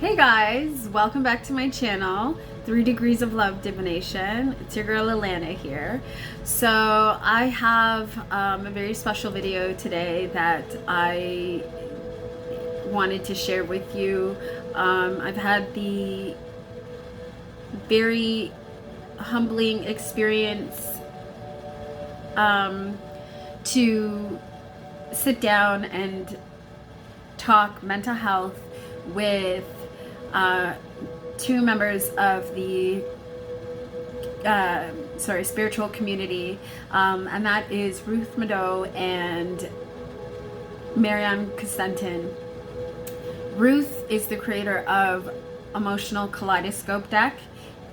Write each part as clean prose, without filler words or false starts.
Hey guys, welcome back to my channel, 3 Degrees of Love Divination. It's your girl Alana here. So I have a very special video today that I wanted to share with you. I've had the very humbling experience to sit down and talk mental health with two members of the spiritual community, and that is Ruth Modoh and Marion Costentin. Ruth is the creator of Emotional Collidescope deck,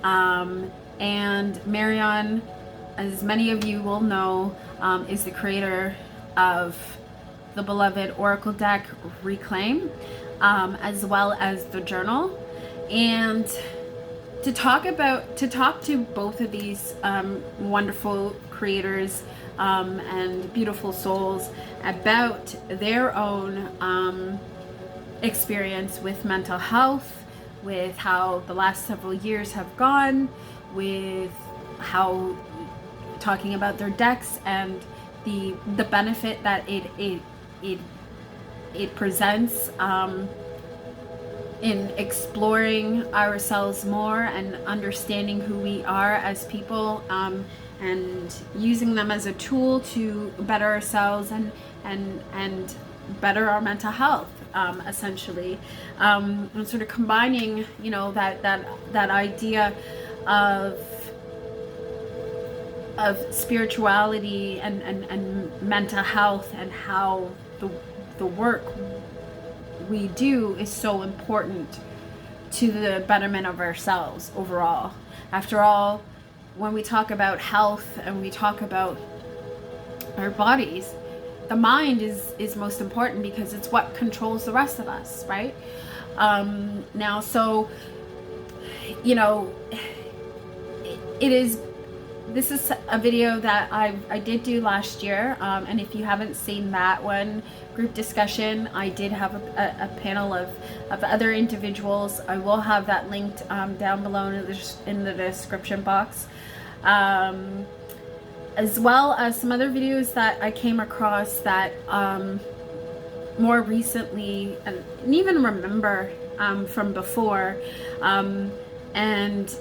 and Marion, as many of you will know, is the creator of the beloved Oracle deck Reclaim, as well as the journal. And to talk to both of these wonderful creators and beautiful souls about their own experience with mental health, with how the last several years have gone, with how talking about their decks and the benefit that it presents in exploring ourselves more and understanding who we are as people, and using them as a tool to better ourselves and better our mental health, essentially, and sort of combining, that idea of spirituality and mental health, and how the work we do is so important to the betterment of ourselves overall. After all, when we talk about health and we talk about our bodies, the mind is most important because it's what controls the rest of us, right? This is a video that I did do last year, and if you haven't seen that one group discussion, I did have a panel of other individuals. I will have that linked down below in the description box, as well as some other videos that I came across that more recently and even remember from before, and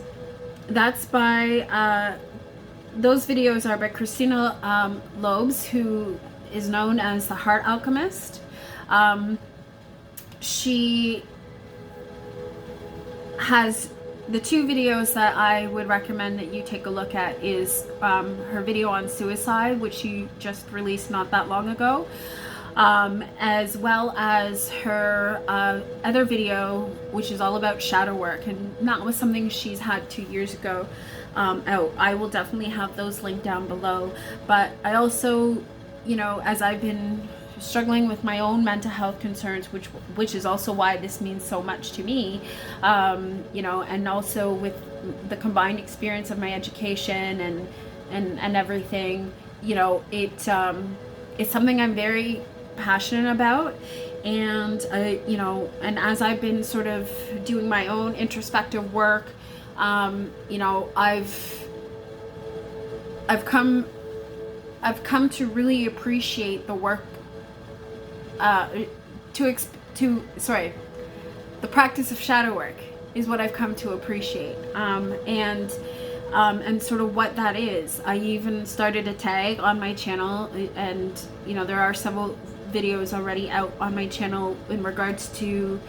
that's by those videos are by Christina, Lopes, who is known as the Heart Alchemist. She has the two videos that I would recommend that you take a look at is her video on suicide, which she just released not that long ago, as well as her other video, which is all about shadow work, and that was something she's had 2 years ago out. I will definitely have those linked down below. But I also, as I've been struggling with my own mental health concerns, which is also why this means so much to me, and also with the combined experience of my education and everything, it's something I'm very passionate about. And and as I've been sort of doing my own introspective work, I've come to really appreciate the work, the practice of shadow work is what I've come to appreciate, and sort of what that is. I even started a tag on my channel, and there are several videos already out on my channel in regards to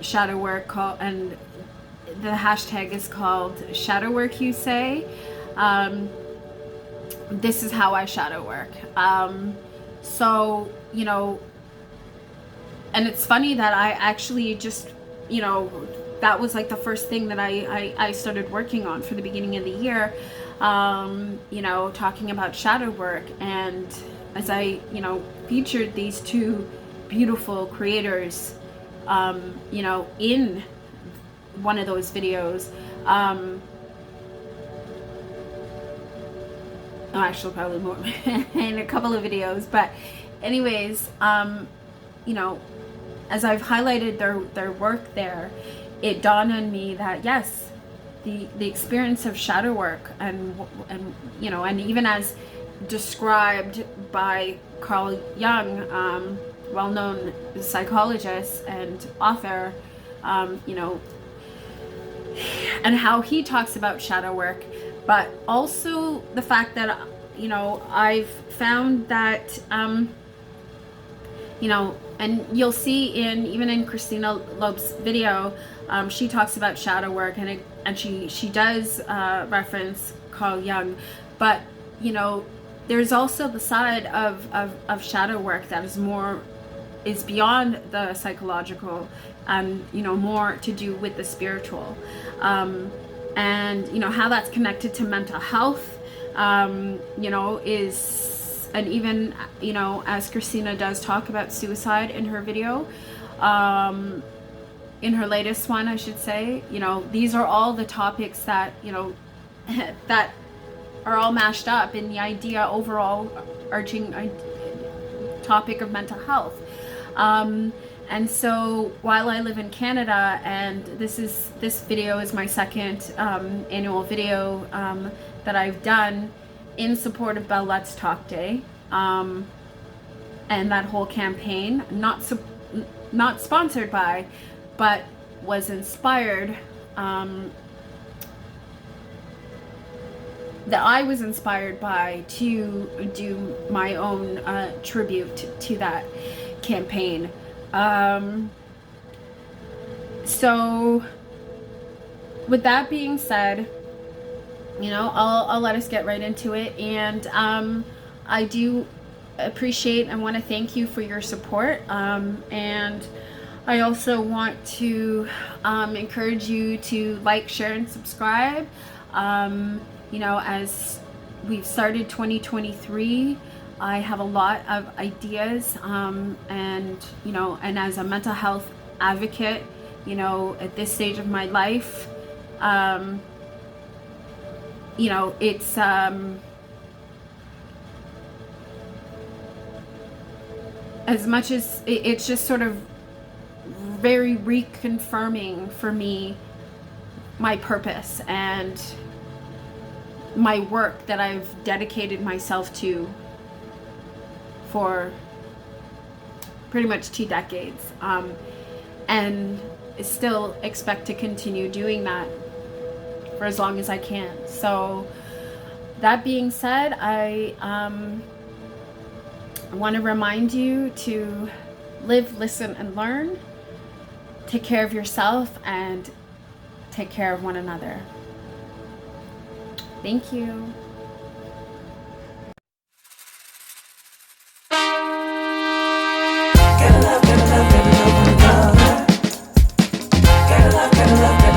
shadow work, and the hashtag is called Shadow Work You Say. This is how I shadow work. And it's funny that I actually just, that was like the first thing that I started working on for the beginning of the year, talking about shadow work. And as I, featured these two beautiful creators, in one of those videos, actually probably more in a couple of videos, but anyways, as I've highlighted their work there, it dawned on me that yes, the experience of shadow work and you know, and even as described by Carl Jung, well-known psychologist and author, you know, and how he talks about shadow work, but also the fact that, you know, I've found that, you know, and you'll see even in Christina Lopes' video, she talks about shadow work, and she does reference Carl Jung, but you know, there's also the side of shadow work that is beyond the psychological, and you know, more to do with the spiritual, and you know how that's connected to mental health, you know, and even, you know, as Christina does talk about suicide in her video, in her latest one, I should say, you know, these are all the topics that, you know, that are all mashed up in the overall arching topic of mental health. And so while I live in Canada, and this video is my second annual video that I've done in support of Bell Let's Talk Day, and that whole campaign, not sponsored by, but was inspired, that I was inspired by, to do my own tribute to that campaign. So with that being said, you know, I'll let us get right into it. And I do appreciate and want to thank you for your support. And I also want to encourage you to like, share, and subscribe. You know, as we've started 2023, I have a lot of ideas, and you know, and as a mental health advocate, you know, at this stage of my life, you know, it's as much as it's just sort of very reconfirming for me my purpose and my work that I've dedicated myself to for pretty much 2 decades, and still expect to continue doing that for as long as I can. So that being said, I want to remind you to live, listen, and learn. Take care of yourself and take care of one another. Thank you. Gotta love one another. Gotta love one another.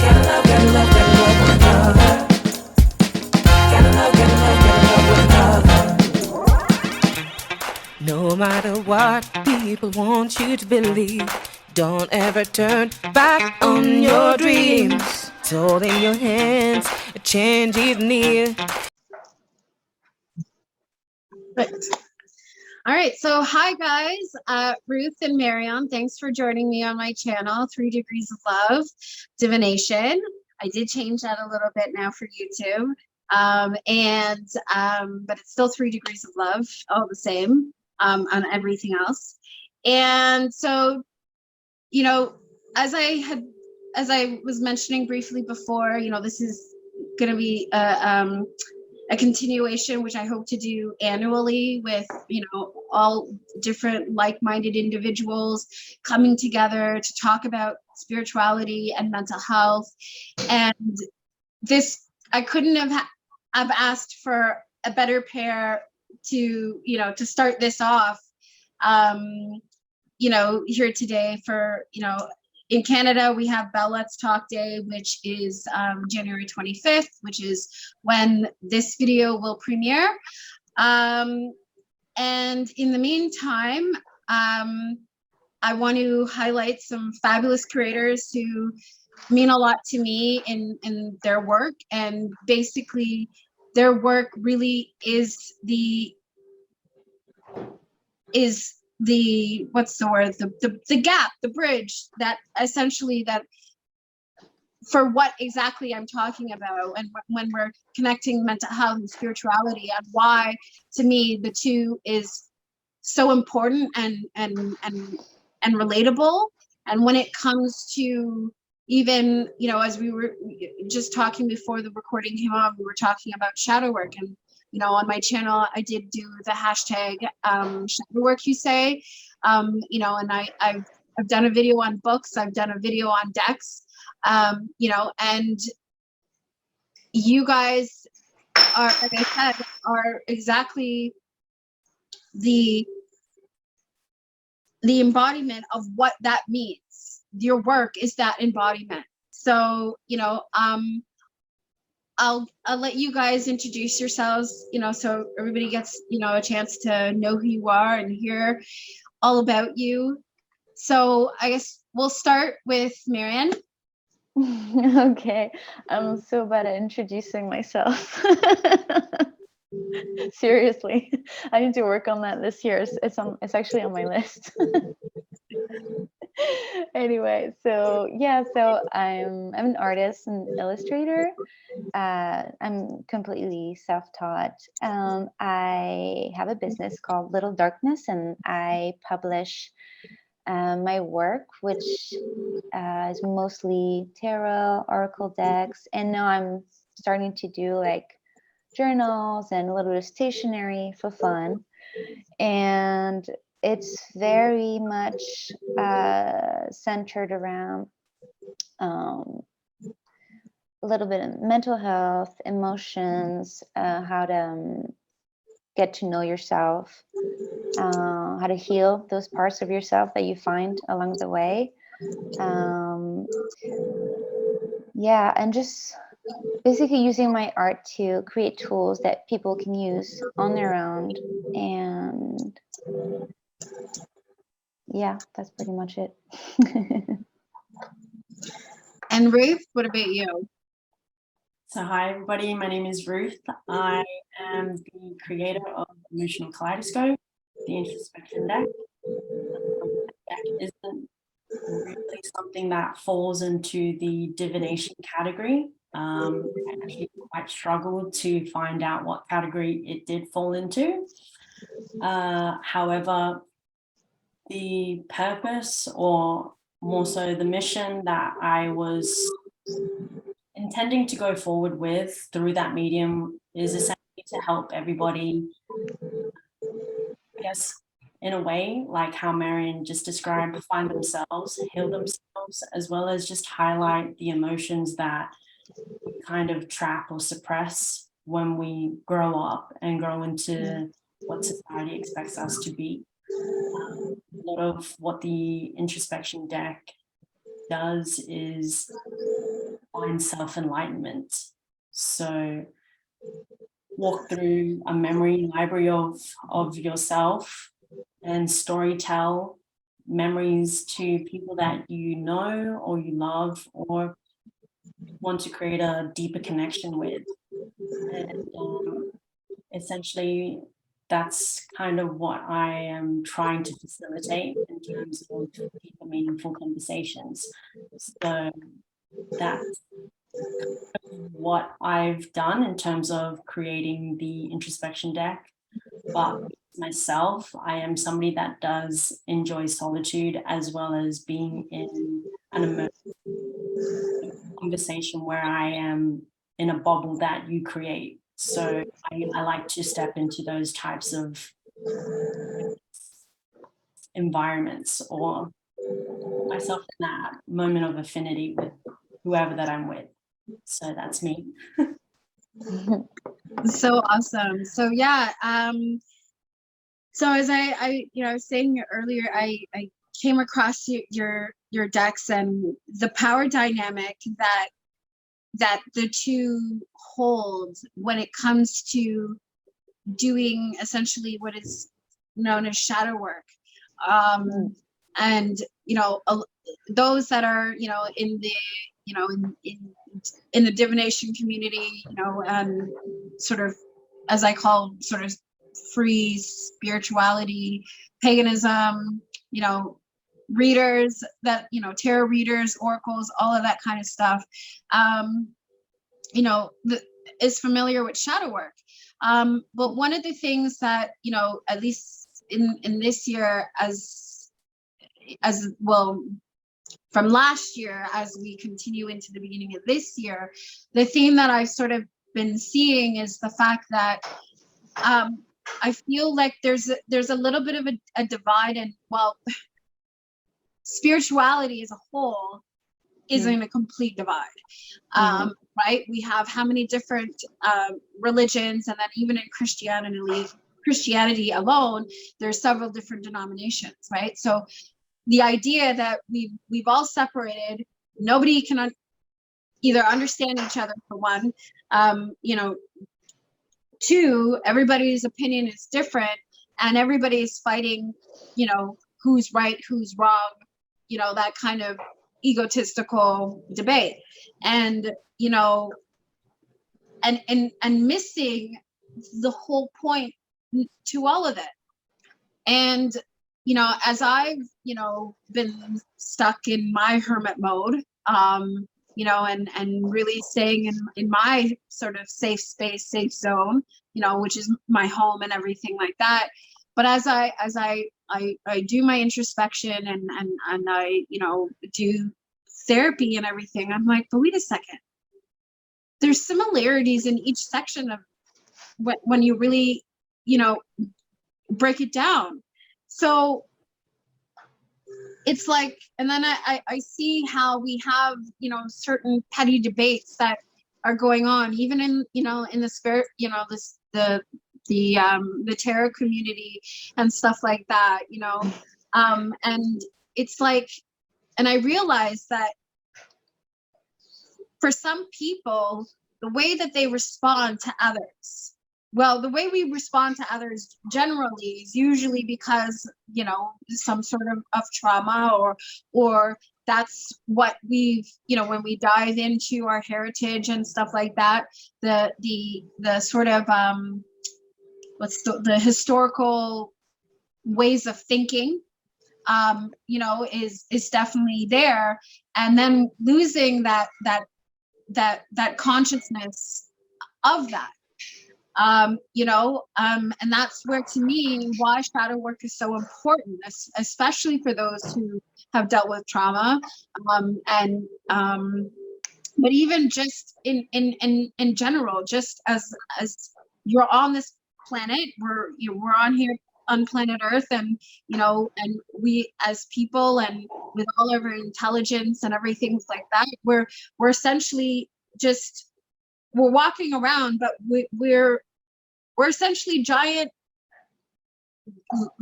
Gotta love one another. Gotta love one another. No matter what people want you to believe, don't ever turn back on your dreams. It's all in your hands, a change is near. Right. All right, so hi guys, Ruth and Marion, thanks for joining me on my channel, 3 Degrees of Love Divination. I did change that a little bit now for YouTube, but it's still 3 Degrees of Love, all the same, on everything else. And so, you know, as I was mentioning briefly before, you know, this is going to be a continuation, which I hope to do annually with, you know, all different like-minded individuals coming together to talk about spirituality and mental health. And this, I couldn't have asked for a better pair to, you know, to start this off, you know, here today. For, you know, in Canada, we have Bell Let's Talk Day, which is January 25th, which is when this video will premiere. And in the meantime, I want to highlight some fabulous creators who mean a lot to me in their work. And basically, their work really is what's the word, the gap, the bridge, that essentially that for what exactly I'm talking about, and when we're connecting mental health and spirituality, and why to me the two is so important and relatable. And when it comes to, even, you know, as we were just talking before the recording came on, we were talking about shadow work. And, you know, on my channel, I did do the hashtag shadow work, you say, you know, and I've done a video on books, I've done a video on decks, you know, and you guys are, like I said, are exactly the embodiment of what that means. Your work is that embodiment. So, you know, I'll let you guys introduce yourselves, you know, so everybody gets, you know, a chance to know who you are and hear all about you. So I guess we'll start with Marion. Okay, I'm so bad at introducing myself. Seriously, I need to work on that this year. It's actually on my list. Anyway, so yeah, so I'm an artist and illustrator. I'm completely self-taught. I have a business called Little Darkness, and I publish my work, which is mostly tarot, oracle decks, and now I'm starting to do like journals and a little bit of stationery for fun. And it's very much centered around a little bit of mental health, emotions, how to get to know yourself, how to heal those parts of yourself that you find along the way. Yeah, and just basically using my art to create tools that people can use on their own. And yeah, that's pretty much it. And Ruth, what about you? So hi everybody, my name is Ruth. I am the creator of Emotional Kaleidoscope, the Introspection deck. That deck isn't really something that falls into the divination category. I actually quite struggled to find out what category it did fall into. However, the purpose, or more so the mission that I was intending to go forward with through that medium, is essentially to help everybody, I guess, in a way, like how Marion just described, find themselves, heal themselves, as well as just highlight the emotions that we kind of trap or suppress when we grow up and grow into what society expects us to be. A lot of what the introspection deck does is find self-enlightenment. So walk through a memory library of yourself and storytell memories to people that you know or you love or want to create a deeper connection with. And essentially that's kind of what I am trying to facilitate in terms of deeper, meaningful conversations. So that's what I've done in terms of creating the introspection deck. But myself, I am somebody that does enjoy solitude, as well as being in an immersive conversation where I am in a bubble that you create. So I like to step into those types of environments, or put myself in that moment of affinity with whoever that I'm with. So that's me. So awesome. So yeah, so as I you know, I was saying earlier, I came across your decks and the power dynamic that the two hold when it comes to doing essentially what is known as shadow work. And you know, those that are, you know, in the, you know, in the divination community, you know, and sort of, as I call, sort of free spirituality, paganism, you know, readers that, you know, tarot readers, oracles, all of that kind of stuff, you know, is familiar with shadow work. But one of the things that, you know, at least in this year, as well, from last year, as we continue into the beginning of this year, the theme that I've sort of been seeing is the fact that I feel like there's a little bit of a divide, and well, spirituality as a whole is in a complete divide. Right? We have how many different religions, and then even in Christianity alone, there's several different denominations, right? So the idea that we've all separated, nobody can either understand each other, for one, you know, two, everybody's opinion is different, and everybody is fighting, you know, who's right, who's wrong, you know, that kind of egotistical debate. And, you know, and missing the whole point to all of it. And, you know, as I've, you know, been stuck in my hermit mode, you know, and really staying in my sort of safe space, safe zone, you know, which is my home and everything like that. But as I do my introspection and I, you know, do therapy and everything, I'm like, but wait a second, there's similarities in each section of when you really, you know, break it down. So it's like, and then I see how we have, you know, certain petty debates that are going on, even in, you know, in the spirit, you know, the tarot community and stuff like that, you know, and it's like, and I realized that for some people, the way that they respond to others, well, the way we respond to others generally is usually because, you know, some sort of trauma, or that's what we've, you know, when we dive into our heritage and stuff like that, the sort of the historical ways of thinking, you know, is definitely there, and then losing that consciousness of that. You know, and that's where, to me, why shadow work is so important, especially for those who have dealt with trauma, but even just in general, just as you're on this planet, we're on here on planet Earth, and, you know, and we as people, and with all of our intelligence and everything like that, we're essentially just, we're walking around, but we're essentially giant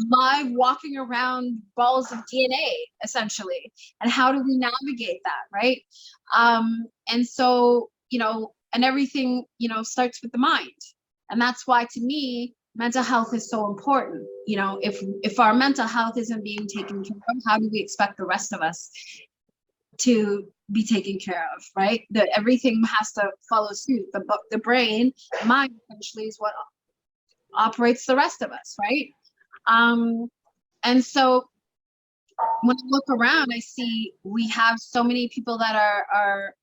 live walking around balls of DNA, essentially. And how do we navigate that, right? And so, you know, and everything, you know, starts with the mind. And that's why, to me, mental health is so important. You know, if our mental health isn't being taken care of, how do we expect the rest of us to be taken care of, right? That everything has to follow suit. The brain, the mind, essentially, is what operates the rest of us, right? And so when I look around, I see we have so many people that are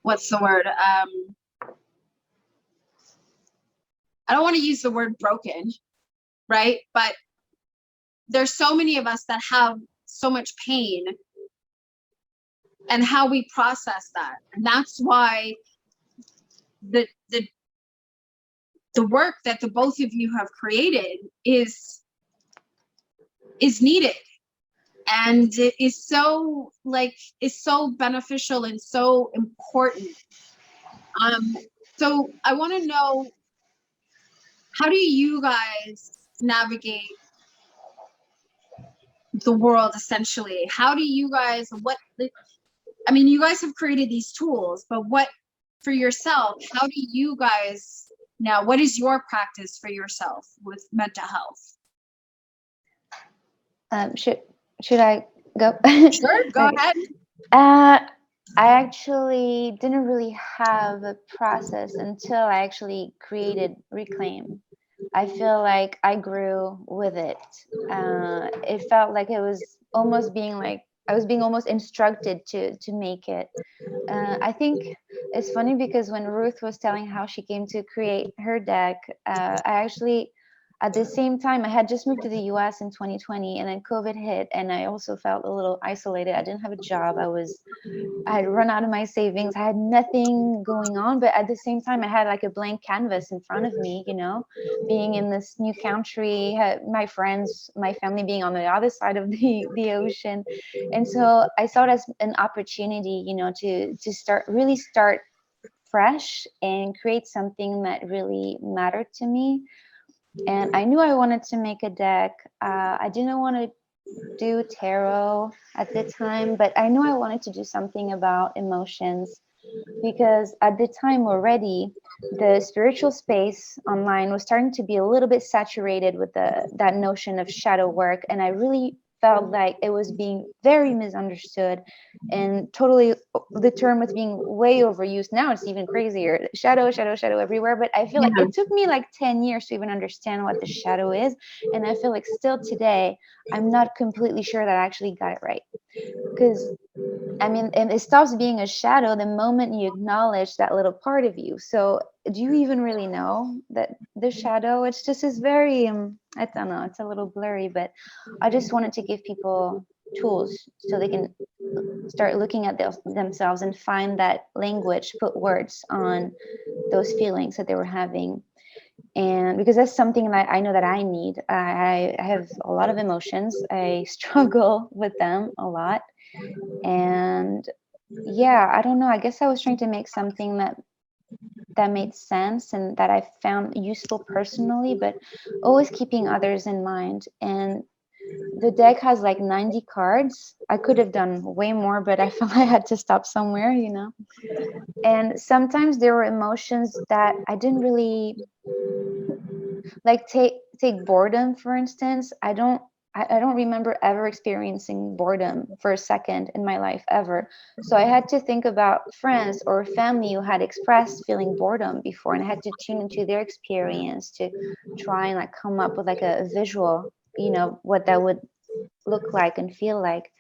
what's the word? I don't want to use the word broken, right? But there's so many of us that have so much pain, and how we process that. And that's why the work that the both of you have created is needed, and it is so beneficial and so important. So I want to know, how do you guys navigate the world, essentially? How do you guys, I mean, you guys have created these tools, but what for yourself, how do you guys now, what is your practice for yourself with mental health? Should I go? Sure, go ahead. I actually didn't really have a process until I actually created Reclaim. I feel like I grew with it. It felt like it was almost being like I was being almost instructed to make it. I think it's funny because when Ruth was telling how she came to create her deck, I actually, at the same time, I had just moved to the US in 2020, and then COVID hit, and I also felt a little isolated. I didn't have a job. I had run out of my savings. I had nothing going on, but at the same time, I had like a blank canvas in front of me, being in this new country, my friends, my family being on the other side of the ocean. And so I saw it as an opportunity, to start fresh and create something that really mattered to me. And I knew I wanted to make a deck. I didn't want to do tarot at the time, but I knew I wanted to do something about emotions because at the time already, the spiritual space online was starting to be a little bit saturated with that notion of shadow work, and I really felt like it was being very misunderstood and totally the term was being way overused. Now it's even crazier, shadow, shadow, shadow everywhere. But I feel like it took me like 10 years to even understand what the shadow is, and I feel like still today I'm not completely sure that I actually got it right, because I mean, and it stops being a shadow the moment you acknowledge that little part of you. So do you even really know that the shadow, it's just is very, I don't know, it's a little blurry, but I just wanted to give people tools so they can start looking at themselves and find that language, put words on those feelings that they were having. And because that's something that I know that I need. I have a lot of emotions. I struggle with them a lot. And yeah, I don't know, I guess I was trying to make something that made sense and that I found useful personally, but always keeping others in mind. And the deck has like 90 cards. I could have done way more, but I felt I had to stop somewhere, and sometimes there were emotions that I didn't really like. Take boredom, for instance. I don't remember ever experiencing boredom for a second in my life ever. So I had to think about friends or family who had expressed feeling boredom before, and I had to tune into their experience to try and like come up with like a visual, what that would look like and feel like.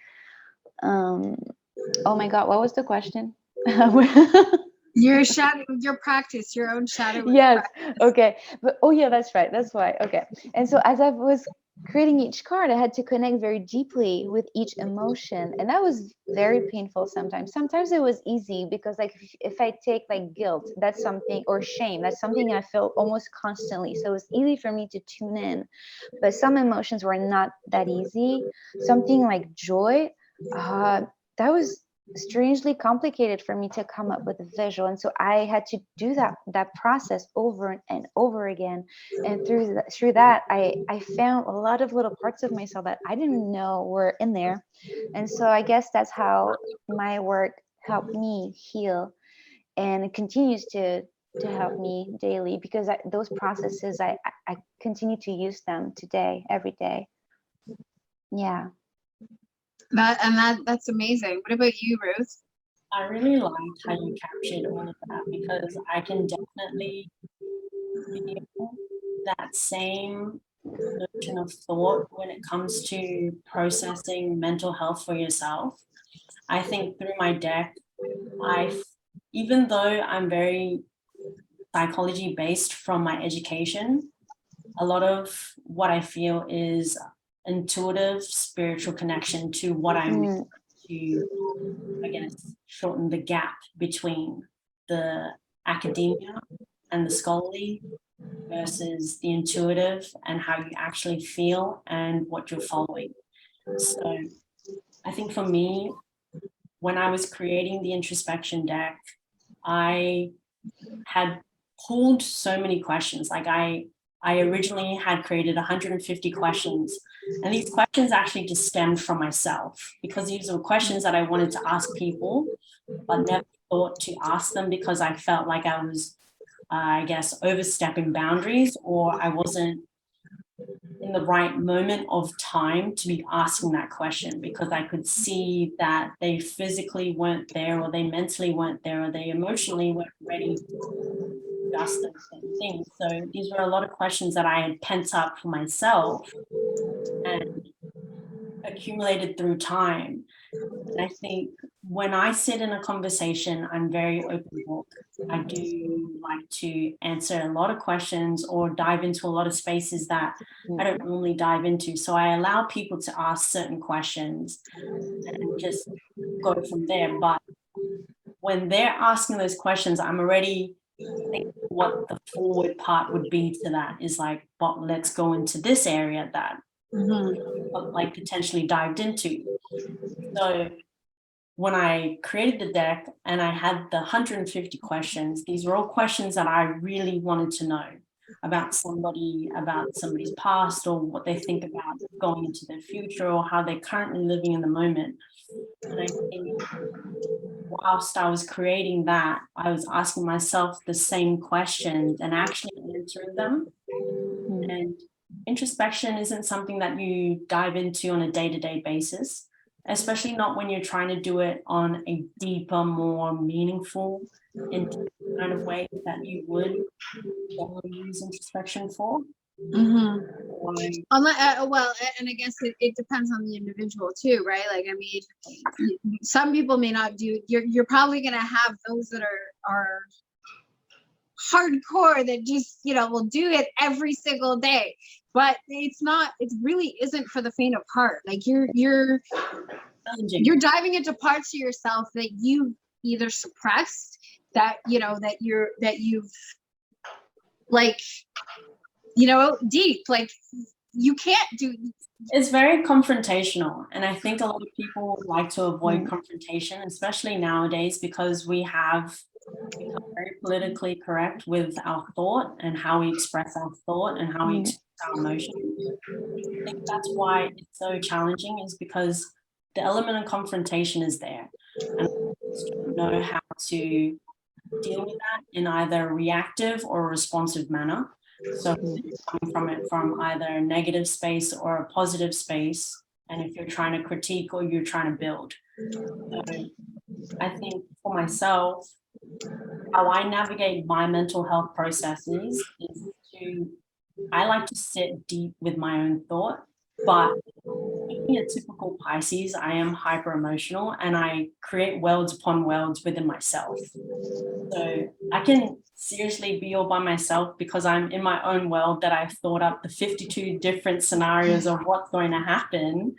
Oh my God, what was the question? Your practice, your own shadow. Yes. Okay. But oh yeah, that's right. That's why. Okay. And so as I was creating each card, I had to connect very deeply with each emotion. And that was very painful sometimes. Sometimes it was easy because like if I take like guilt, that's something, or shame, that's something I feel almost constantly. So it was easy for me to tune in. But some emotions were not that easy. Something like joy, that was strangely complicated for me to come up with a visual, and so I had to do that process over and over again. And through that I found a lot of little parts of myself that I didn't know were in there. And so I guess that's how my work helped me heal, and it continues to help me daily, because those processes I continue to use them today, every day. Yeah. That's amazing. What about you, Ruth? I really liked how you captured all of that, because I can definitely feel that same notion of thought when it comes to processing mental health for yourself. I think through my deck, even though I'm very psychology based from my education, a lot of what I feel is intuitive spiritual connection to what I'm to, I guess, shorten the gap between the academia and the scholarly versus the intuitive and how you actually feel and what you're following. So I think for me, when I was creating the introspection deck, I had pulled so many questions. Like I originally had created 150 questions, and these questions actually just stemmed from myself, because these were questions that I wanted to ask people, but never thought to ask them because I felt like I was, I guess, overstepping boundaries, or I wasn't in the right moment of time to be asking that question, because I could see that they physically weren't there, or they mentally weren't there, or they emotionally weren't ready to discuss those same things. So these were a lot of questions that I had pent up for myself and accumulated through time. And I think when I sit in a conversation, I'm very open book. I do like to answer a lot of questions or dive into a lot of spaces that I don't normally dive into. So I allow people to ask certain questions and just go from there. But when they're asking those questions, I'm already thinking what the forward part would be to that is like, but let's go into this area that like potentially dived into. So when I created the deck and I had the 150 questions, these were all questions that I really wanted to know about somebody's past, or what they think about going into their future, or how they're currently living in the moment. And I think whilst I was creating that, I was asking myself the same questions and actually answering them. And introspection isn't something that you dive into on a day-to-day basis, especially not when you're trying to do it on a deeper, more meaningful kind of way that you would use introspection for. Well, and I guess it depends on the individual too, right? Like, I mean, some people may not do. You're probably going to have those that are hardcore that just will do it every single day. But it's not. It really isn't for the faint of heart. Like you're diving into parts of yourself that you either suppressed, that you've like deep, like you can't do. It's very confrontational, and I think a lot of people like to avoid confrontation, especially nowadays, because we have become very politically correct with our thought and how we express our thought and how we express our emotions. I think that's why it's so challenging, is because the element of confrontation is there, and I just don't know how to deal with that in either a reactive or a responsive manner. So coming from it from either a negative space or a positive space, and if you're trying to critique or you're trying to build. So I think for myself, how I navigate my mental health processes is I like to sit deep with my own thought, but being a typical Pisces, I am hyper emotional and I create worlds upon worlds within myself. So I can seriously be all by myself because I'm in my own world that I've thought up the 52 different scenarios of what's going to happen,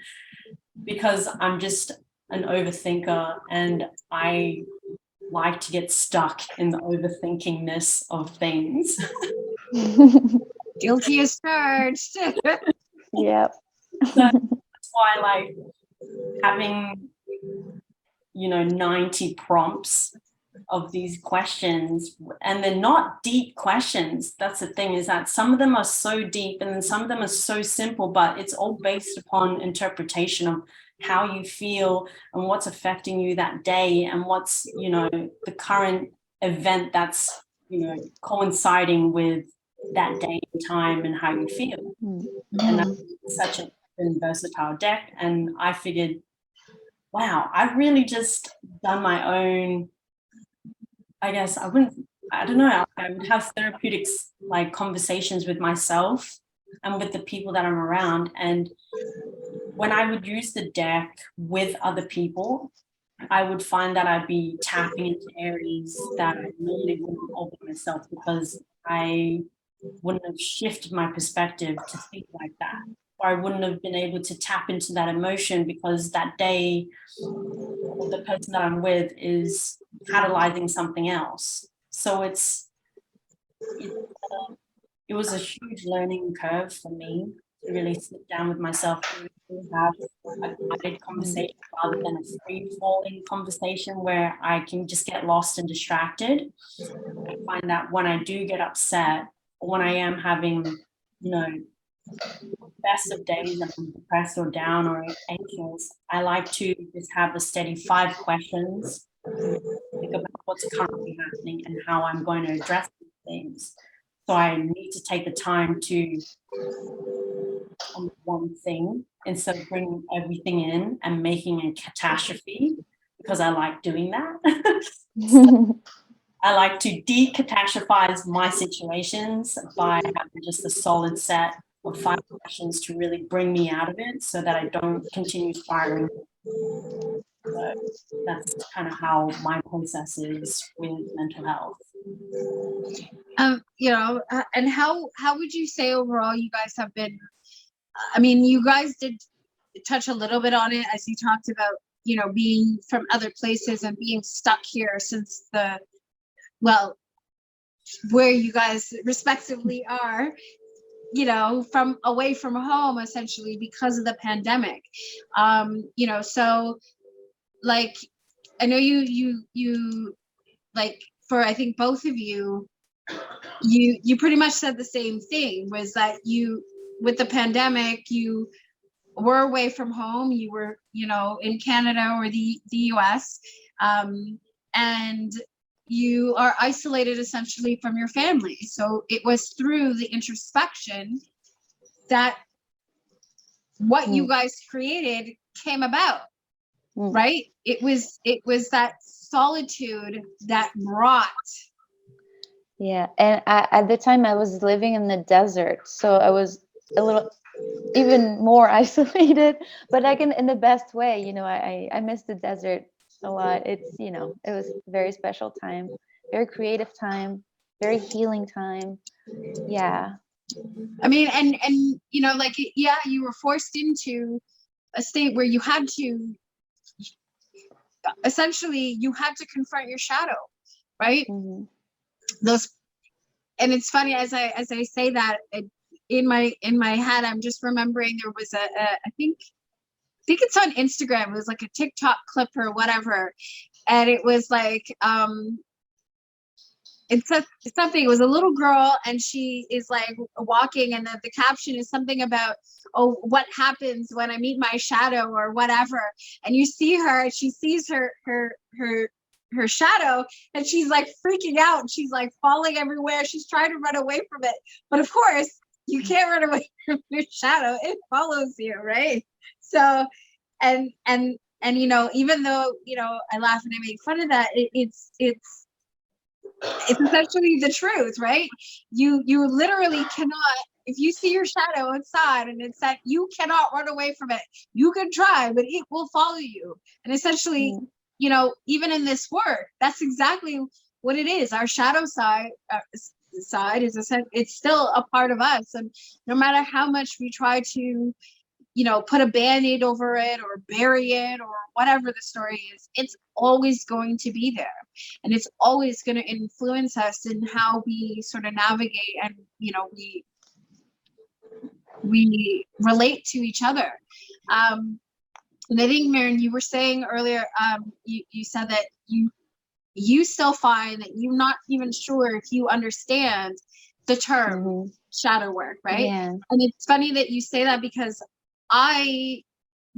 because I'm just an overthinker and I like to get stuck in the overthinkingness of things. Guilty as charged. Yep. So that's why, like, having 90 prompts of these questions, and they're not deep questions. That's the thing, is that some of them are so deep and then some of them are so simple, but it's all based upon interpretation of how you feel and what's affecting you that day, and what's the current event that's coinciding with that day and time and how you feel. And that's such a versatile deck. And I figured, wow, I've really just done my own, I guess I would have therapeutic like conversations with myself and with the people that I'm around. And when I would use the deck with other people, I would find that I'd be tapping into areas that I normally wouldn't open myself, because I wouldn't have shifted my perspective to think like that. Or I wouldn't have been able to tap into that emotion because that day the person that I'm with is catalyzing something else. So it was a huge learning curve for me to really sit down with myself and have a guided conversation rather than a free-falling conversation where I can just get lost and distracted. I find that when I do get upset, or when I am having, best of days and I'm depressed or down or anxious, I like to just have a steady 5 questions, think about what's currently happening and how I'm going to address these things. So I need to take the time to on one thing instead of bringing everything in and making a catastrophe, because I like doing that. So I like to decatastrophize my situations by having just a solid set of 5 questions to really bring me out of it so that I don't continue spiraling. So that's kind of how my process is with mental health. You know, and how would you say overall you guys have been? I mean, you guys did touch a little bit on it as you talked about, you know, being from other places and being stuck here since where you guys respectively are, you know, from away from home essentially because of the pandemic. You know, so like, I know you like, for I think both of you pretty much said the same thing, was that you, with the pandemic, you were away from home, you were, you know, in Canada or the US, and you are isolated essentially from your family. So it was through the introspection that what you guys created came about, right? It was that solitude that brought. Yeah, and at the time I was living in the desert, so I was a little even more isolated, but like in the best way. You know, I miss the desert a lot. It's, you know, it was a very special time, very creative time, very healing time. Yeah. I mean, and you know, like, yeah, you were forced into a state where you had to, essentially, you had to confront your shadow, right? Mm-hmm. Those, and it's funny as I say that, in my head, I'm just remembering there was I think it's on Instagram. It was like a TikTok clip or whatever, and it was like it's something. It was a little girl, and she is like walking, and the caption is something about, oh, what happens when I meet my shadow or whatever. And you see her, she sees her shadow, and she's like freaking out. She's like falling everywhere. She's trying to run away from it, but of course you can't run away from your shadow. It follows you, right? So, and you know, even though, you know, I laugh and I make fun of that, it's essentially the truth, right? You literally cannot, if you see your shadow inside and it's that, you cannot run away from it. You can try, but it will follow you. And essentially, you know, even in this work, that's exactly what it is. Our shadow side is it's still a part of us, and no matter how much we try to, you know, put a band-aid over it or bury it or whatever the story is, it's always going to be there, and it's always going to influence us in how we sort of navigate, and, you know, we relate to each other. And I think, Marion, you were saying earlier, you said that you still find that you're not even sure if you understand the term shadow work, right? Yeah. And it's funny that you say that, because I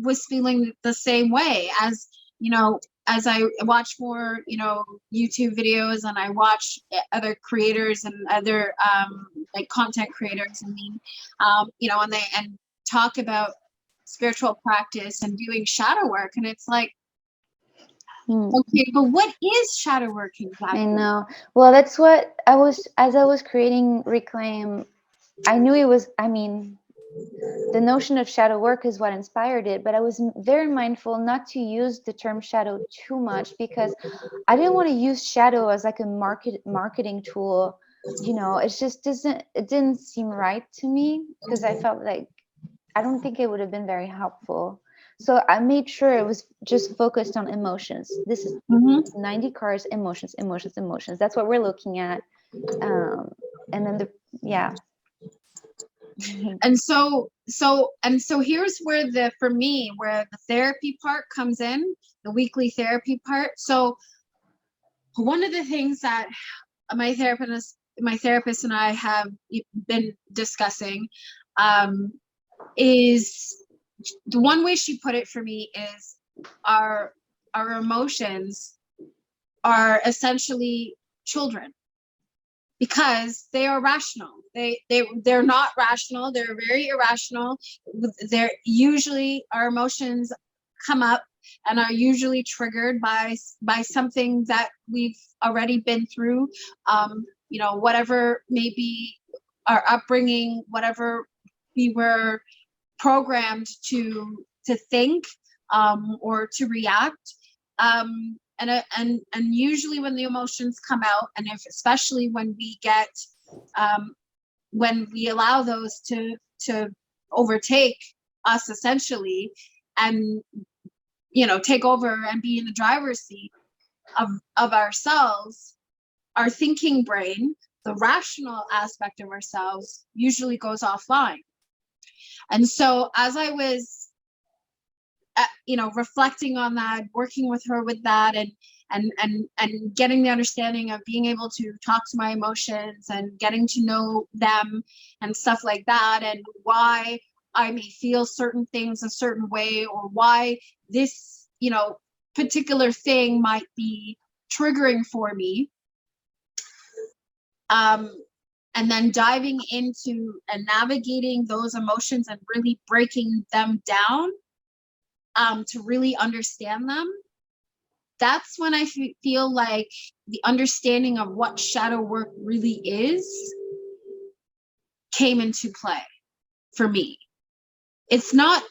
was feeling the same way, as, you know, as I watch more, you know, YouTube videos, and I watch other creators and other like content creators, I mean, you know, and they talk about spiritual practice and doing shadow work, and it's like, okay, but what is shadow work exactly? I know. Well, that's what I was, as I was creating Reclaim, I knew it was, I mean, the notion of shadow work is what inspired it, but I was very mindful not to use the term shadow too much, because I didn't want to use shadow as like a marketing tool. You know, it just didn't seem right to me, because I felt like, I don't think it would have been very helpful. So I made sure it was just focused on emotions. This is 90 cards, emotions. That's what we're looking at. And then And so here's where for me, where the therapy part comes in, the weekly therapy part. So one of the things that my therapist and I have been discussing, is, the one way she put it for me is, our emotions are essentially children, because they are rational. They're not rational. They're very irrational. They're usually, our emotions come up and are usually triggered by something that we've already been through. You know, whatever may be our upbringing, whatever we were programmed to think or to react. And usually when the emotions come out, and especially when we get when we allow those to overtake us essentially, and you know, take over and be in the driver's seat of ourselves, our thinking brain, the rational aspect of ourselves, usually goes offline. And so as I was you know, reflecting on that, working with her with that, and getting the understanding of being able to talk to my emotions and getting to know them and stuff like that, and why I may feel certain things a certain way, or why this, you know, particular thing might be triggering for me. And then diving into and navigating those emotions and really breaking them down to really understand them. That's when I feel like the understanding of what shadow work really is came into play for me. It's not,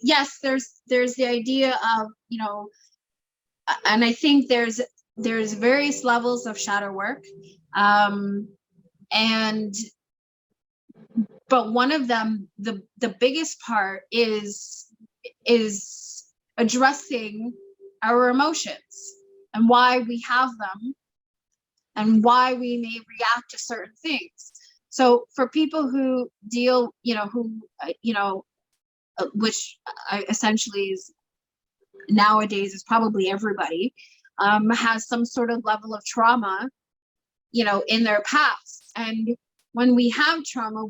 yes, there's the idea of, you know, and I think there's various levels of shadow work. But one of them, the biggest part is addressing our emotions and why we have them and why we may react to certain things. So for people who deal, you know, which essentially is nowadays is probably everybody, has some sort of level of trauma, you know, in their past. And when we have trauma,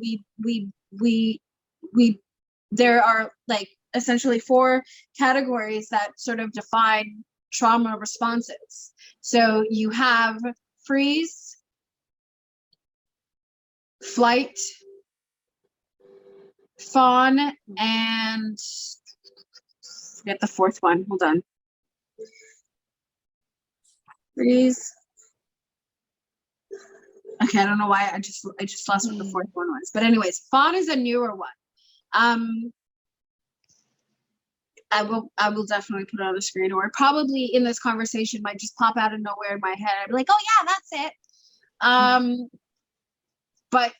there are like essentially 4 categories that sort of define trauma responses. So you have freeze, flight, fawn, and forget the 4th one. Hold on. Freeze. Okay, I don't know why I just lost what the 4th one was. But anyways, fawn is a newer one. I will definitely put it on the screen, or probably in this conversation might just pop out of nowhere in my head. I'd be like, oh yeah, that's it. But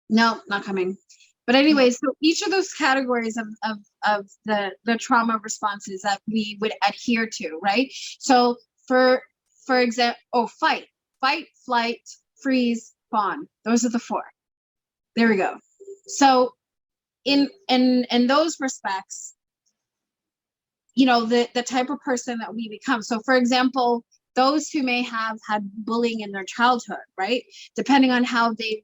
no, not coming. But anyway, so each of those categories of the trauma responses that we would adhere to, right? So for example, fight, flight, freeze, fawn. Those are the 4. There we go. So in those respects, you know, the type of person that we become. So for example, those who may have had bullying in their childhood, right? Depending on how they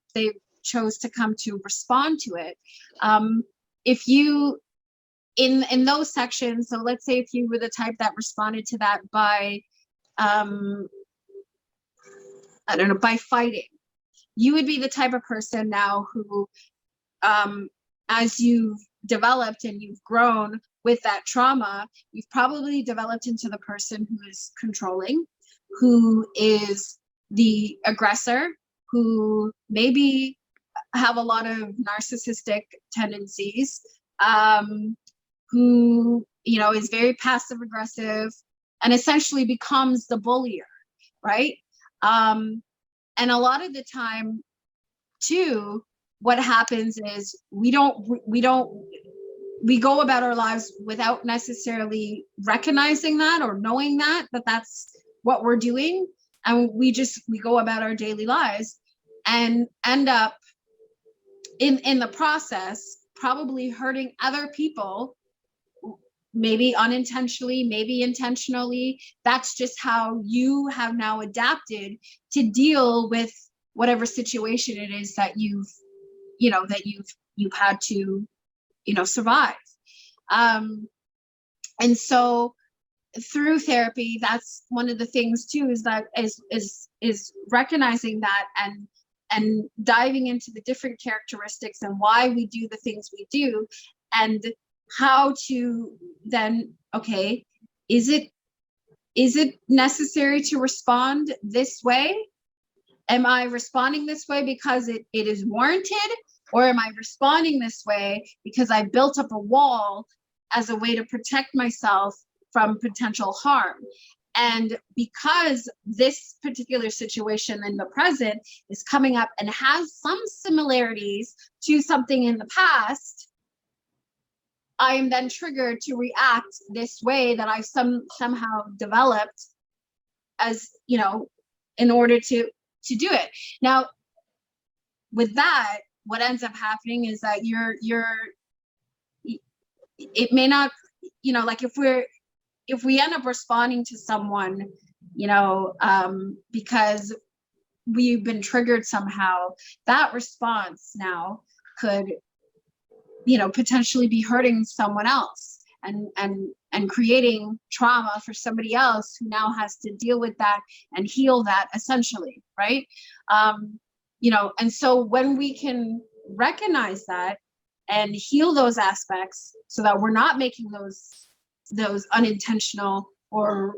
chose to come to respond to it. If you, in those sections, so let's say if you were the type that responded to that by, I don't know, by fighting, you would be the type of person now who, as you've developed and you've grown with that trauma, you've probably developed into the person who is controlling, who is the aggressor, who maybe have a lot of narcissistic tendencies, who, you know, is very passive aggressive and essentially becomes the bullier, right? And a lot of the time too, what happens is we go about our lives without necessarily recognizing that or knowing that that's what we're doing. And we go about our daily lives and end up in the process, probably hurting other people, maybe unintentionally, maybe intentionally. That's just how you have now adapted to deal with whatever situation it is that you've had to, you know, survive. And so through therapy, that's one of the things too, is that is recognizing that and diving into the different characteristics and why we do the things we do, and how to then, okay, is it necessary to respond this way? Am I responding this way because it is warranted, or am I responding this way because I built up a wall as a way to protect myself from potential harm? And because this particular situation in the present is coming up and has some similarities to something in the past, I am then triggered to react this way that I've somehow developed as, in order to do it. Now, with that, what ends up happening is that it may not, like if we end up responding to someone, because we've been triggered somehow, that response now could, potentially be hurting someone else and creating trauma for somebody else who now has to deal with that and heal that, essentially, right? And so when we can recognize that and heal those aspects so that we're not making those unintentional or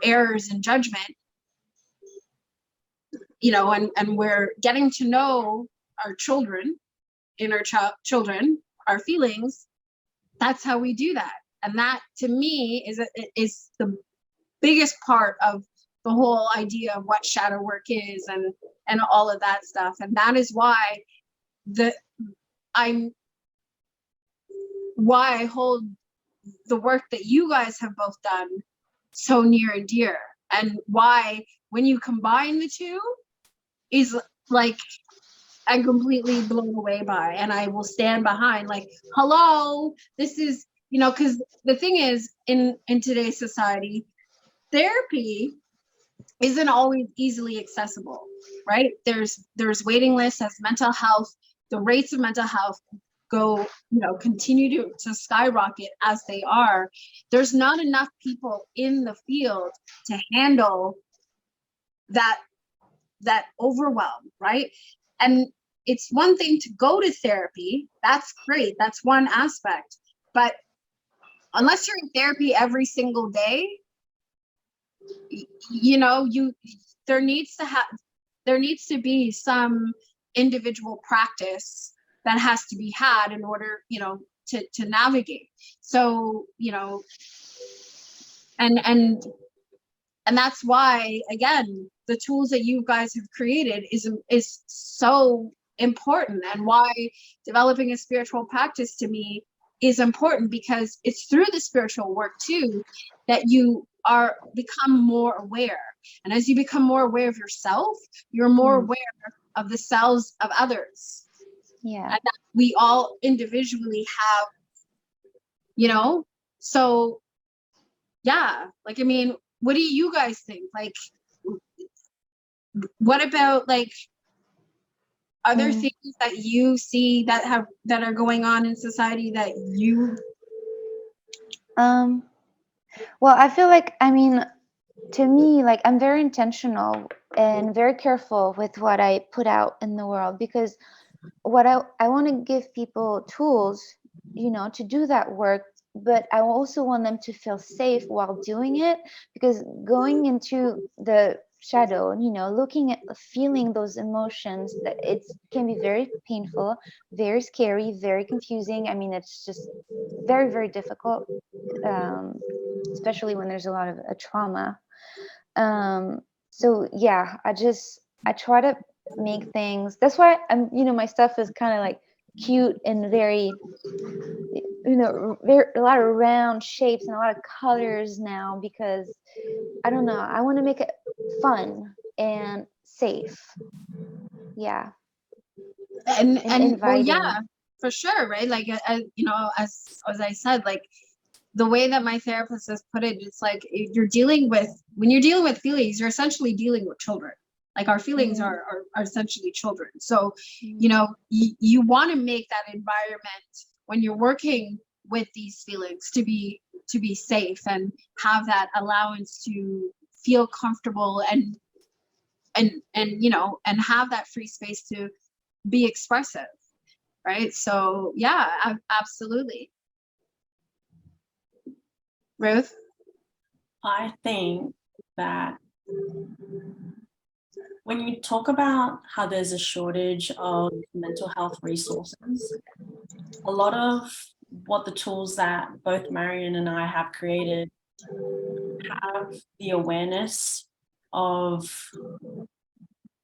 errors in judgment, and we're getting to know our children, children, our feelings, that's how we do that. And that, to me, is the biggest part of the whole idea of what shadow work is and all of that stuff. And that is why I hold the work that you guys have both done so near and dear, and why when you combine the two is like I'm completely blown away by, and I will stand behind, like, hello, this is, because the thing is, in today's society, therapy isn't always easily accessible, right? There's waiting lists as mental health, the rates of mental health go, continue to skyrocket as they are. There's not enough people in the field to handle that overwhelm, right? And it's one thing to go to therapy. That's great. That's one aspect. But unless you're in therapy every single day, there needs to be some individual practice that has to be had in order, to navigate. So, and that's why, again, the tools that you guys have created is so important, and why developing a spiritual practice to me is important, because it's through the spiritual work too that you become more aware. And as you become more aware of yourself, you're more aware of the selves of others. Yeah. And that we all individually have, so yeah, like, I mean, what do you guys think? Like, what about, like, other things that you see that are going on in society that you? Well, I feel like, to me, like, I'm very intentional and very careful with what I put out in the world, because what I want to give people tools, to do that work, but I also want them to feel safe while doing it, because going into the shadow, looking at feeling those emotions, that it can be very painful, very scary, very confusing. It's just very, very difficult, especially when there's a lot of trauma. So yeah, I try to make things, that's why I'm, my stuff is kind of like cute and very, very, a lot of round shapes and a lot of colors now, because I don't know, I want to make it fun and safe. Yeah. And well, inviting. yeah, for sure, right? Like, as I said, like, the way that my therapist has put it, it's like, when you're dealing with feelings, you're essentially dealing with children. Like, our feelings are essentially children. So, you want to make that environment when you're working with these feelings to be to be safe and have that allowance to feel comfortable and you know, and have that free space to be expressive, right? So yeah, absolutely. Ruth? I think that when you talk about how there's a shortage of mental health resources, a lot of what the tools that both Marion and I have created have the awareness of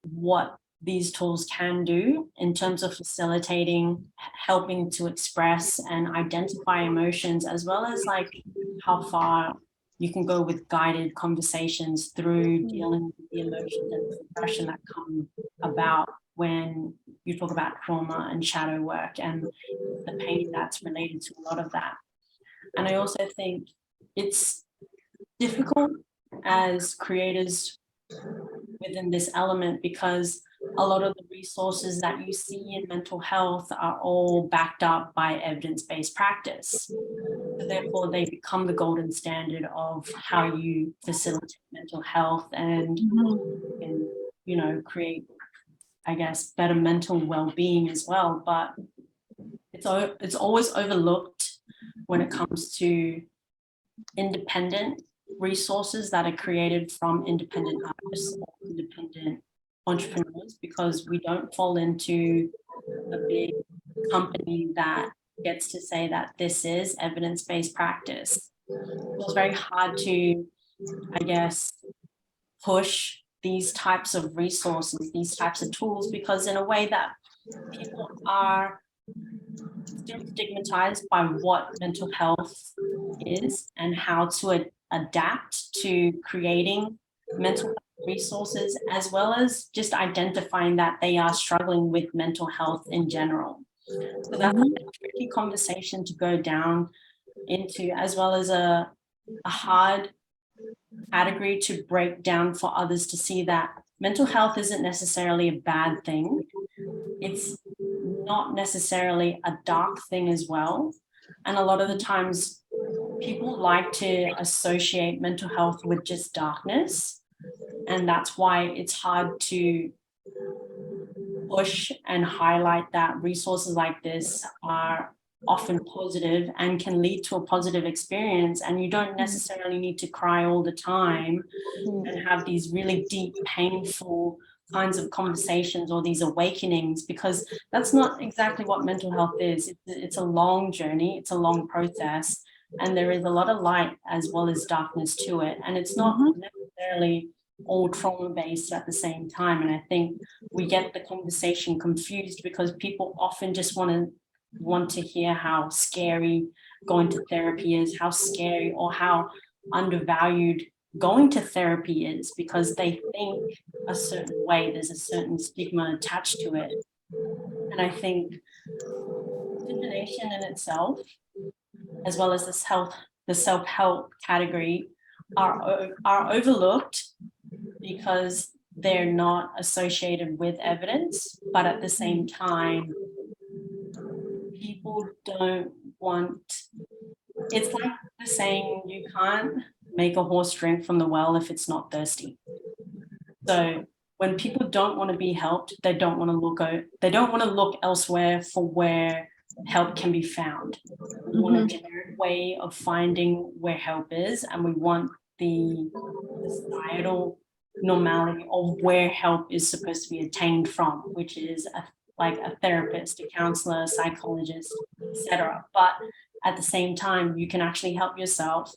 what these tools can do in terms of facilitating, helping to express and identify emotions, as well as like how far you can go with guided conversations through dealing with the emotions and depression that come about when you talk about trauma and shadow work and the pain that's related to a lot of that. And I also think it's difficult as creators within this element because a lot of the resources that you see in mental health are all backed up by evidence-based practice. So therefore, they become the golden standard of how you facilitate mental health and you know, create, I guess, better mental well-being as well. But it's always overlooked when it comes to independent resources that are created from independent artists or independent entrepreneurs, because we don't fall into a big company that gets to say that this is evidence-based practice. It's very hard to, I guess, push these types of resources, these types of tools, because in a way that people are still stigmatized by what mental health is and how to adapt to creating mental health resources, as well as just identifying that they are struggling with mental health in general. So that's a tricky conversation to go down into, as well as a hard category to break down for others to see that mental health isn't necessarily a bad thing. It's not necessarily a dark thing as well. And a lot of the times people like to associate mental health with just darkness. And that's why it's hard to push and highlight that resources like this are often positive and can lead to a positive experience. And you don't necessarily need to cry all the time and have these really deep, painful kinds of conversations or these awakenings, because that's not exactly what mental health is. It's a long journey, it's a long process, and there is a lot of light as well as darkness to it. And it's not necessarily all trauma-based at the same time. And I think we get the conversation confused because people often just want to hear how scary going to therapy is, how scary or how undervalued going to therapy is, because they think a certain way, there's a certain stigma attached to it. And I think divination in itself, as well as the self-help category, are overlooked because they're not associated with evidence, but at the same time, people don't want, it's like the saying, you can't make a horse drink from the well if it's not thirsty. So when people don't want to be helped, they don't want to look elsewhere for where help can be found. We want a generic way of finding where help is, and we want the societal normality of where help is supposed to be attained from, which is like a therapist, a counselor, a psychologist, etc. But at the same time, you can actually help yourself.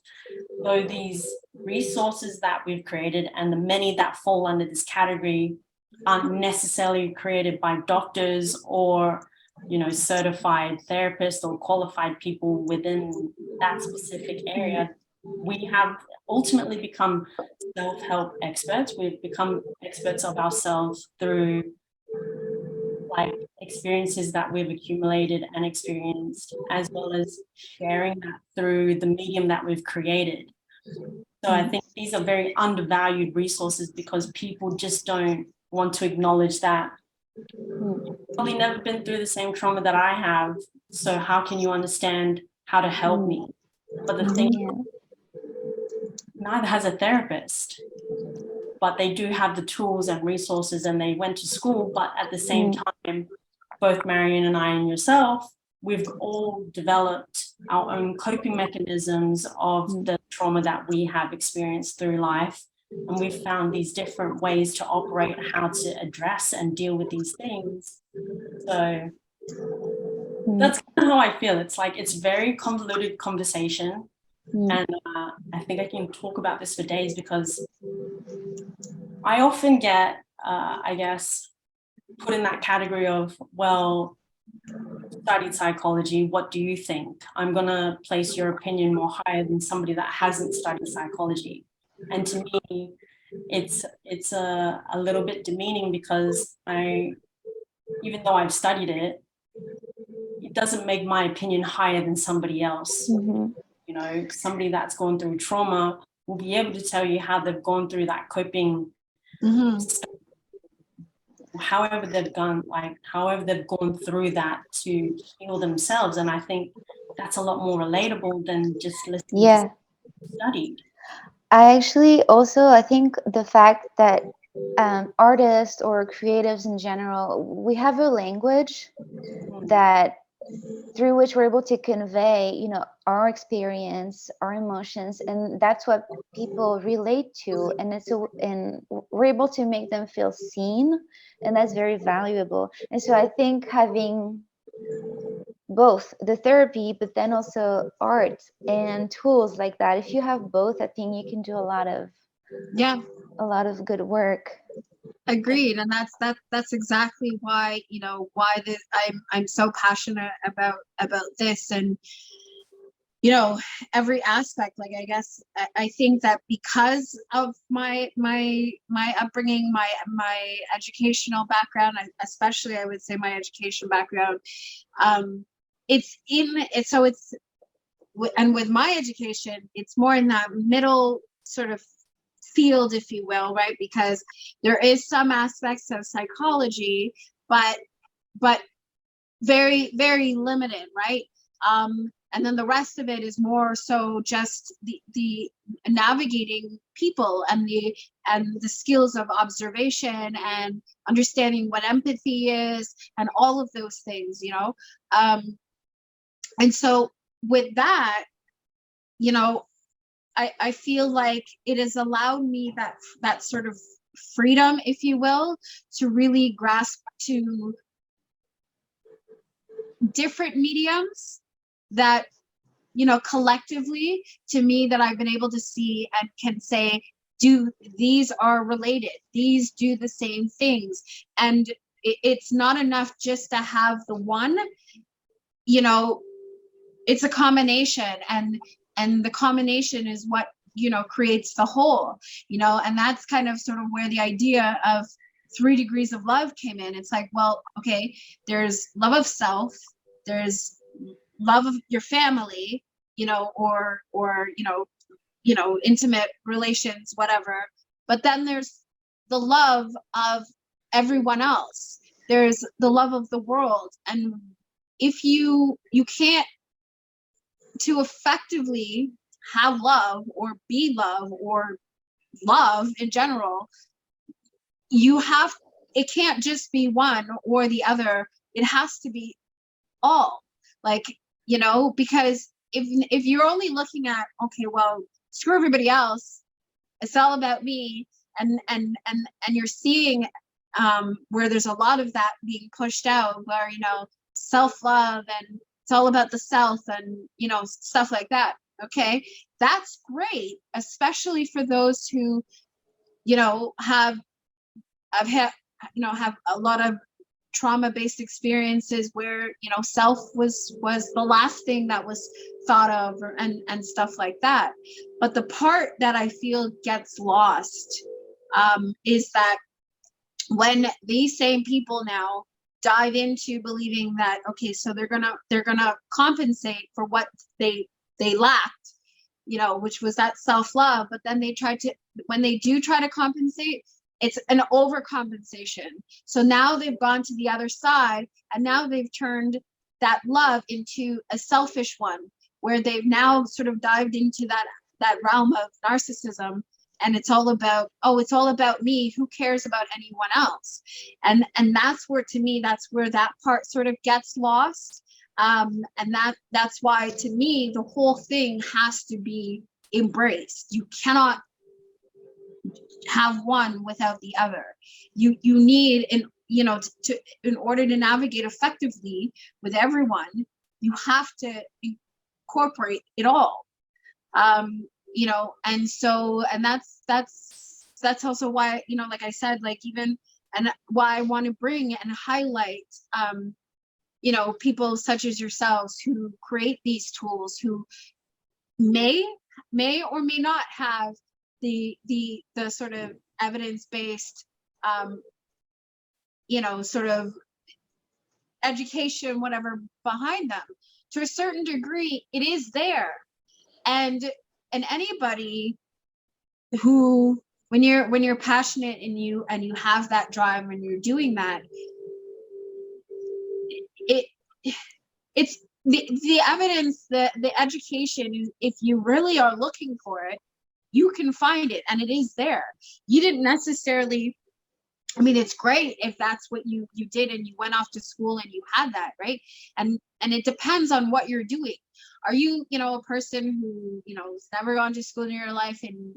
So these resources that we've created, and the many that fall under this category, aren't necessarily created by doctors or, you know, certified therapists or qualified people within that specific area. We have ultimately become self-help experts. We've become experts of ourselves through like experiences that we've accumulated and experienced, as well as sharing that through the medium that we've created. So I think these are very undervalued resources because people just don't want to acknowledge that you've probably never been through the same trauma that I have. So how can you understand how to help me? But the thing, Yeah. neither has a therapist, but they do have the tools and resources, and they went to school. But at the same time, both Marion and I and yourself, we've all developed our own coping mechanisms of the trauma that we have experienced through life. And we've found these different ways to operate, how to address and deal with these things. So that's kind of how I feel. It's like, it's very convoluted conversation. And I think I can talk about this for days, because I often get, I guess, put in that category of, well, studied psychology, what do you think? I'm going to place your opinion more higher than somebody that hasn't studied psychology. And to me, it's a little bit demeaning, because even though I've studied it, it doesn't make my opinion higher than somebody else. You know, somebody that's gone through trauma will be able to tell you how they've gone through that coping, however they've gone through that to heal themselves. And I think that's a lot more relatable than just listening to studied. I actually also, I think the fact that artists or creatives in general, we have a language that through which we're able to convey, you know, our experience, our emotions, and that's what people relate to, and we're able to make them feel seen, and that's very valuable. And so I think having both the therapy, but then also art and tools like that, if you have both, I think you can do a lot of good work. Agreed. And that's exactly why, you know, why I'm so passionate about this. And, you know, every aspect, like, I guess I think that because of my upbringing, my educational background, especially I would say my education background, and with my education, it's more in that middle sort of field, if you will, right? Because there is some aspects of psychology, but very, very limited, right? And then the rest of it is more so just the navigating people and the skills of observation and understanding what empathy is and all of those things, you know. And so with that, you know, I feel like it has allowed me that sort of freedom, if you will, to really grasp to different mediums that, you know, collectively to me, that I've been able to see and can say, these are related, these do the same things. And it's not enough just to have the one, you know, it's a combination, and the combination is what, you know, creates the whole, you know. And that's kind of sort of where the idea of 3 degrees of love came in. It's like, well, okay, there's love of self, there's love of your family, you know, or you know, intimate relations, whatever. But then there's the love of everyone else. There's the love of the world. And if you can't, to effectively have love or be love or love in general, it can't just be one or the other. It has to be all, like, you know, because if you're only looking at, okay, well, screw everybody else, it's all about me, and you're seeing where there's a lot of that being pushed out, where, you know, self-love and it's all about the self and, you know, stuff like that. Okay, that's great, especially for those who, you know, have a lot of trauma-based experiences where, you know, self was the last thing that was thought of, and stuff like that. But the part that I feel gets lost is that when these same people now dive into believing that, okay, so they're gonna compensate for what they lacked, you know, which was that self-love, but then when they do try to compensate, it's an overcompensation. So now they've gone to the other side, and now they've turned that love into a selfish one, where they've now sort of dived into that realm of narcissism, and it's all about, oh, it's all about me, who cares about anyone else? And that's where, to me, that's where that part sort of gets lost. And that's why, to me, the whole thing has to be embraced. You cannot have one without the other. You need, in order to navigate effectively with everyone, you have to incorporate it all. And so, and that's also why, like I said, like, even, and why I want to bring and highlight, people such as yourselves who create these tools, who may or may not have the sort of evidence-based, sort of education, whatever, behind them. To a certain degree, it is there. And anybody who, when you're passionate and you have that drive and you're doing that, it's the evidence, the education, if you really are looking for it, you can find it, and it is there. You didn't necessarily, I mean, it's great if that's what you did and you went off to school and you had that, right? And it depends on what you're doing. Are you, a person who, has never gone to school in your life, and,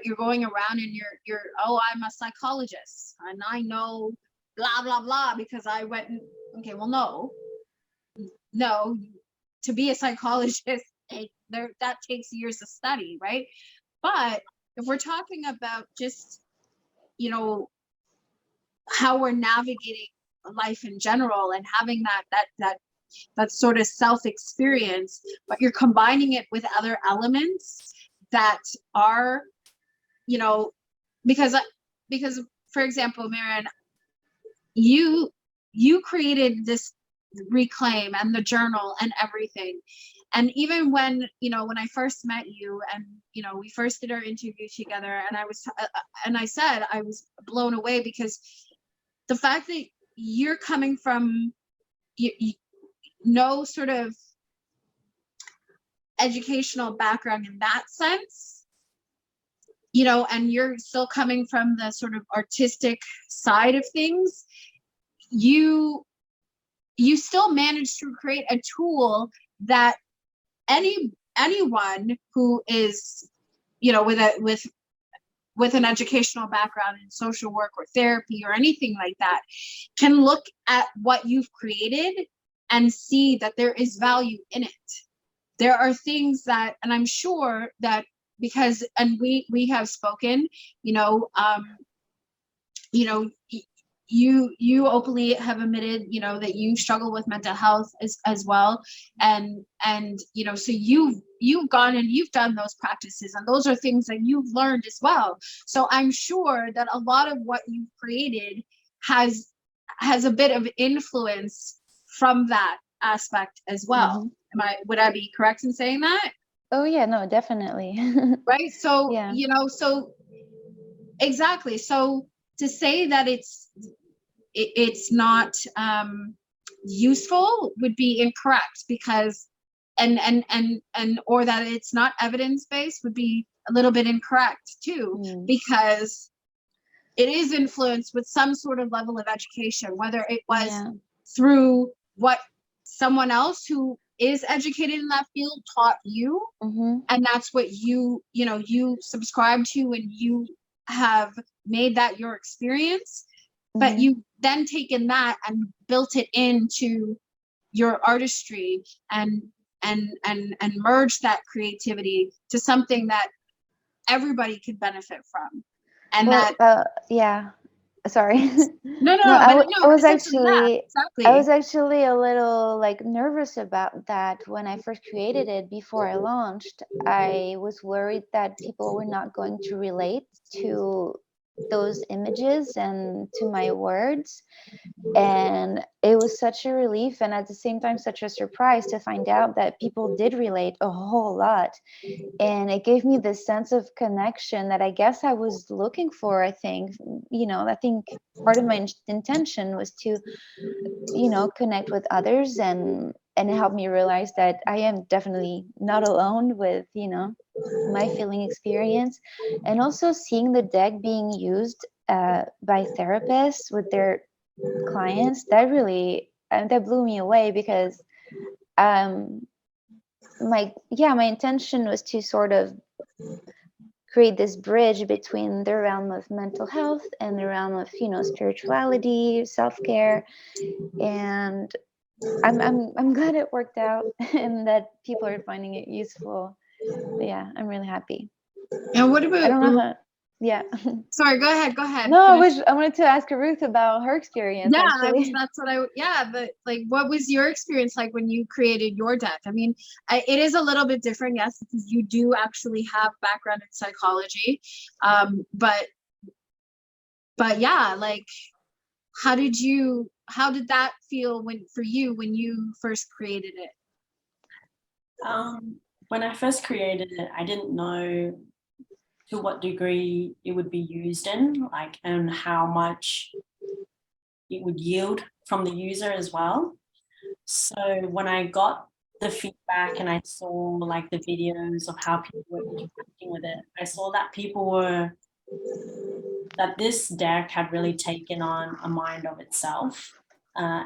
you're going around and you're, oh, I'm a psychologist and I know blah, blah, blah because I went and, okay, well, no, to be a psychologist, that takes years of study, right? But if we're talking about just, how we're navigating life in general and having that sort of self-experience, but you're combining it with other elements that are, because for example, Marion, you created this Reclaim and the journal and everything. And even when, when I first met you and, we first did our interview together, and I said I was blown away, because the fact that you're coming from no sort of educational background in that sense, and you're still coming from the sort of artistic side of things, you still managed to create a tool that anyone who is, with an educational background in social work or therapy or anything like that, can look at what you've created and see that there is value in it. There are things that, and I'm sure that because, and we have spoken, you openly have admitted, that you struggle with mental health as well. And so you've gone and you've done those practices, and those are things that you've learned as well. So I'm sure that a lot of what you've created has a bit of influence from that aspect as well. Mm-hmm. Would I be correct in saying that? Oh yeah, no, definitely. Right. So, yeah. So exactly. So to say that it's not useful would be incorrect, because and or that it's not evidence-based would be a little bit incorrect too, because it is influenced with some sort of level of education, whether it was through what someone else who is educated in that field taught you, and that's what you subscribe to, and you have made that your experience, but you then taken that and built it into your artistry and merged that creativity to something that everybody could benefit from. And sorry. No, I was exactly. actually a little nervous about that when I first created it. Before I launched, I was worried that people were not going to relate to those images and to my words, and it was such a relief and at the same time such a surprise to find out that people did relate a whole lot. And it gave me this sense of connection that I guess I was looking for. I think part of my intention was to, connect with others and and it helped me realize that I am definitely not alone with, my feeling experience. And also seeing the deck being used by therapists with their clients, that really that blew me away, because my intention was to sort of create this bridge between the realm of mental health and the realm of spirituality, self-care, and I'm glad it worked out and that people are finding it useful. Yeah, I'm really happy. And what about, I don't know how, yeah. Sorry, go ahead. No, I wanted to ask Ruth about her experience. Yeah, actually. but like, what was your experience like when you created your deck? I mean, it is a little bit different, yes, because you do actually have background in psychology. But yeah, like, how did that feel for you when you first created it? When I first created it, I didn't know to what degree it would be used in, like, and how much it would yield from the user as well. So when I got the feedback and I saw like the videos of how people were interacting with it, I saw that that this deck had really taken on a mind of itself,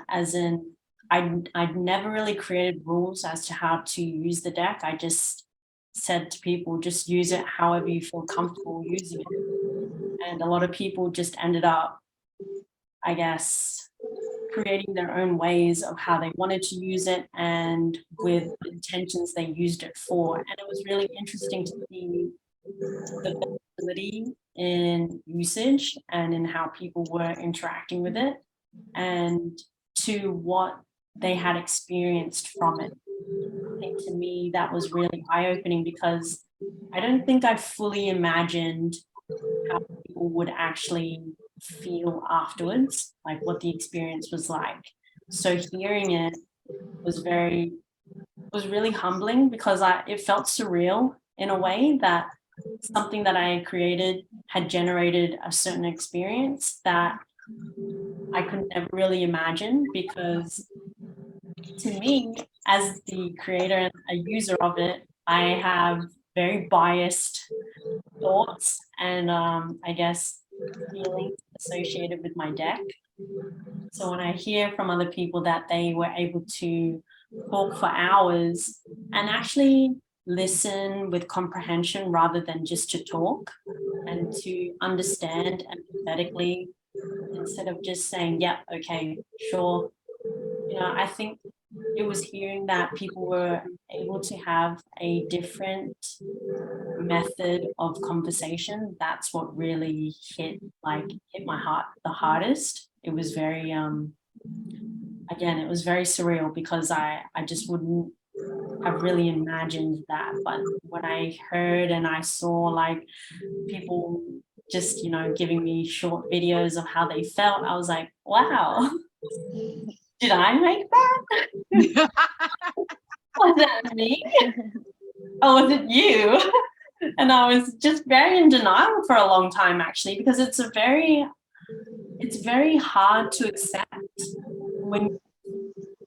as in I'd never really created rules as to how to use the deck. I just said to people, just use it however you feel comfortable using it. And a lot of people just ended up, I guess, creating their own ways of how they wanted to use it and with the intentions they used it for. And it was really interesting to see the variability in usage and in how people were interacting with it and to what they had experienced from it. I think to me that was really eye-opening, because I don't think I fully imagined how people would actually feel afterwards, like what the experience was like. So hearing it was really humbling, because it felt surreal in a way, that something that I created had generated a certain experience that I could never really imagine, because to me, as the creator and a user of it, I have very biased thoughts and I guess feelings associated with my deck. So when I hear from other people that they were able to talk for hours and actually listen with comprehension rather than just to talk, and to understand empathetically instead of just saying, yeah, okay, sure. I think it was hearing that people were able to have a different method of conversation. That's what really hit my heart the hardest. It was very again, it was very surreal, because I just wouldn't have really imagined that. But when I heard and I saw like people just giving me short videos of how they felt, I was like, wow, did I make that? Was that me? Or was it you? And I was just very in denial for a long time, actually, because it's very hard to accept when you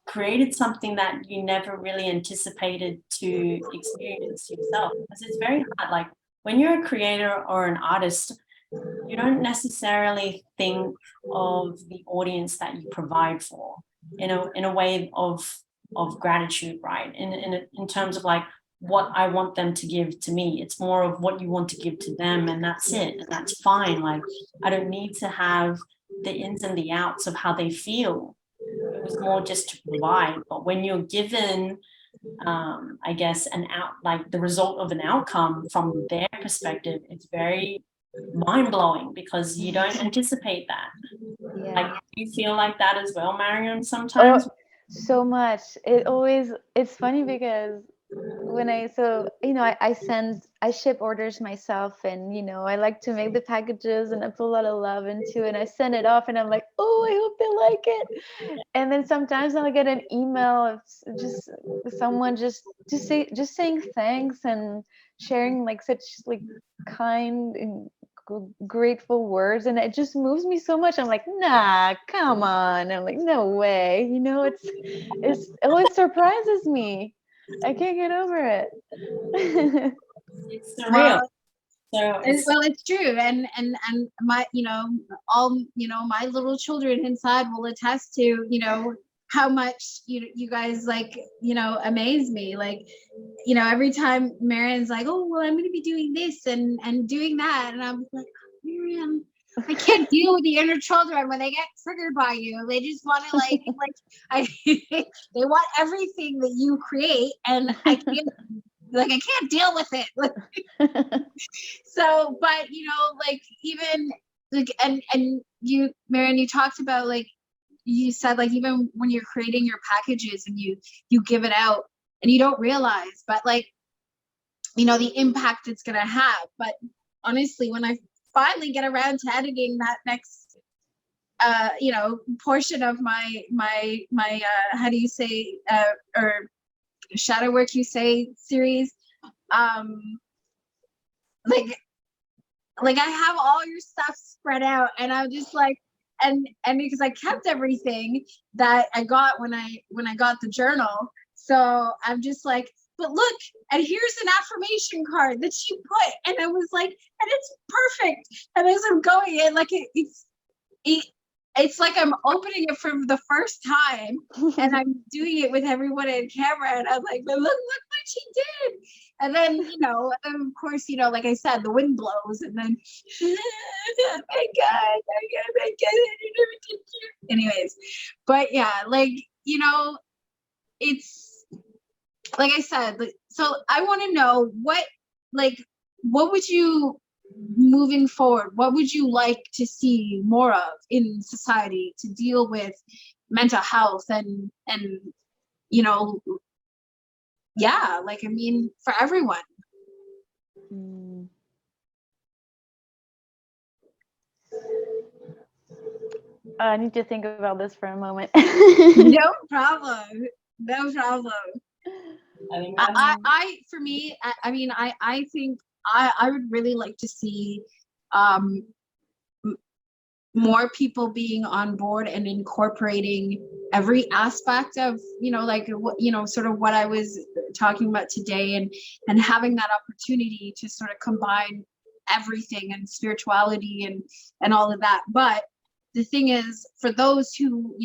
created something that you never really anticipated to experience yourself. Because it's very hard. Like when you're a creator or an artist, you don't necessarily think of the audience that you provide for in a way of gratitude, right? In terms of like what I want them to give to me. It's more of what you want to give to them, and that's it, and that's fine. Like I don't need to have the ins and the outs of how they feel. It was more just to provide. But when you're given I guess like the result of an outcome from their perspective, it's very mind-blowing, because you don't anticipate that. Yeah. Like, do you feel like that as well, Marion, sometimes? Oh, so much. It's funny because when I ship orders myself, and I like to make the packages and I put a lot of love into it, and I send it off and I'm like, oh, I hope they like it. And then sometimes I'll get an email of just someone just saying thanks and sharing like such like kind and grateful words, and it just moves me so much. I'm like, nah, come on. I'm like, no way. You know, it surprises me. I can't get over it. It's surreal. Well, So it's well, it's true, and my, all, my little children inside will attest to, how much you guys, like, amaze me. Like, every time Marion's like, oh, well, I'm going to be doing this and doing that, and I'm like, Marion, I can't deal with the inner children when they get triggered by you. They just want to they want everything that you create, and I can't deal with it. So, but like, even like, and you, Marion, you talked about, like, you said, like, even when you're creating your packages and you give it out and you don't realize, but, like, the impact it's gonna have. But honestly, when I finally get around to editing that next portion of my how do you say, or shadow work, you say, series, like I have all your stuff spread out, and I'm just like, and because I kept everything that I got when I got the journal, so I'm just like, but look, and here's an affirmation card that she put, and I was like, and it's perfect. And as I'm going in, like, it's like I'm opening it for the first time, and I'm doing it with everyone in camera, and I'm like, look what she did. And then, and of course, like I said, the wind blows, and then, oh my God, anyways. But yeah, like, it's like I said, so I want to know what would you, moving forward, what would you like to see more of in society to deal with mental health and yeah, like, I mean, for everyone. I need to think about this for a moment. No problem. I think For me, I mean, I think I would really like to see more people being on board and incorporating every aspect of, like, what, sort of what I was talking about today, and having that opportunity to sort of combine everything, and spirituality and all of that. But the thing is, for those who,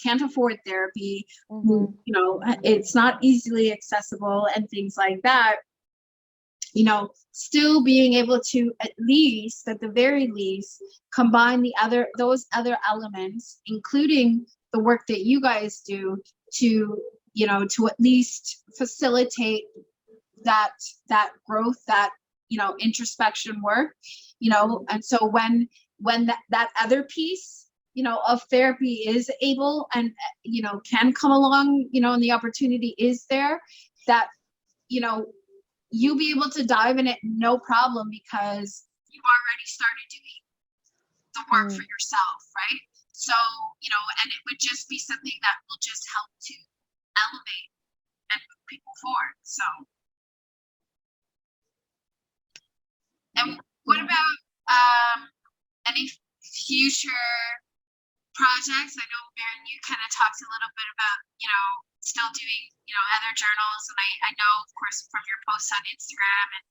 can't afford therapy, who, it's not easily accessible and things like that, still being able to, at the very least, combine those other elements, including the work that you guys do, to at least facilitate that growth, that introspection work, and so when that other piece, of therapy is able and can come along, and the opportunity is there, that you'll be able to dive in it no problem, because you already started doing the work for yourself, right? So, and it would just be something that will just help to elevate and move people forward. So, and what about any future projects? I know, Marion, you kind of talked a little bit about, still doing, other journals, and I know, of course, from your posts on Instagram, and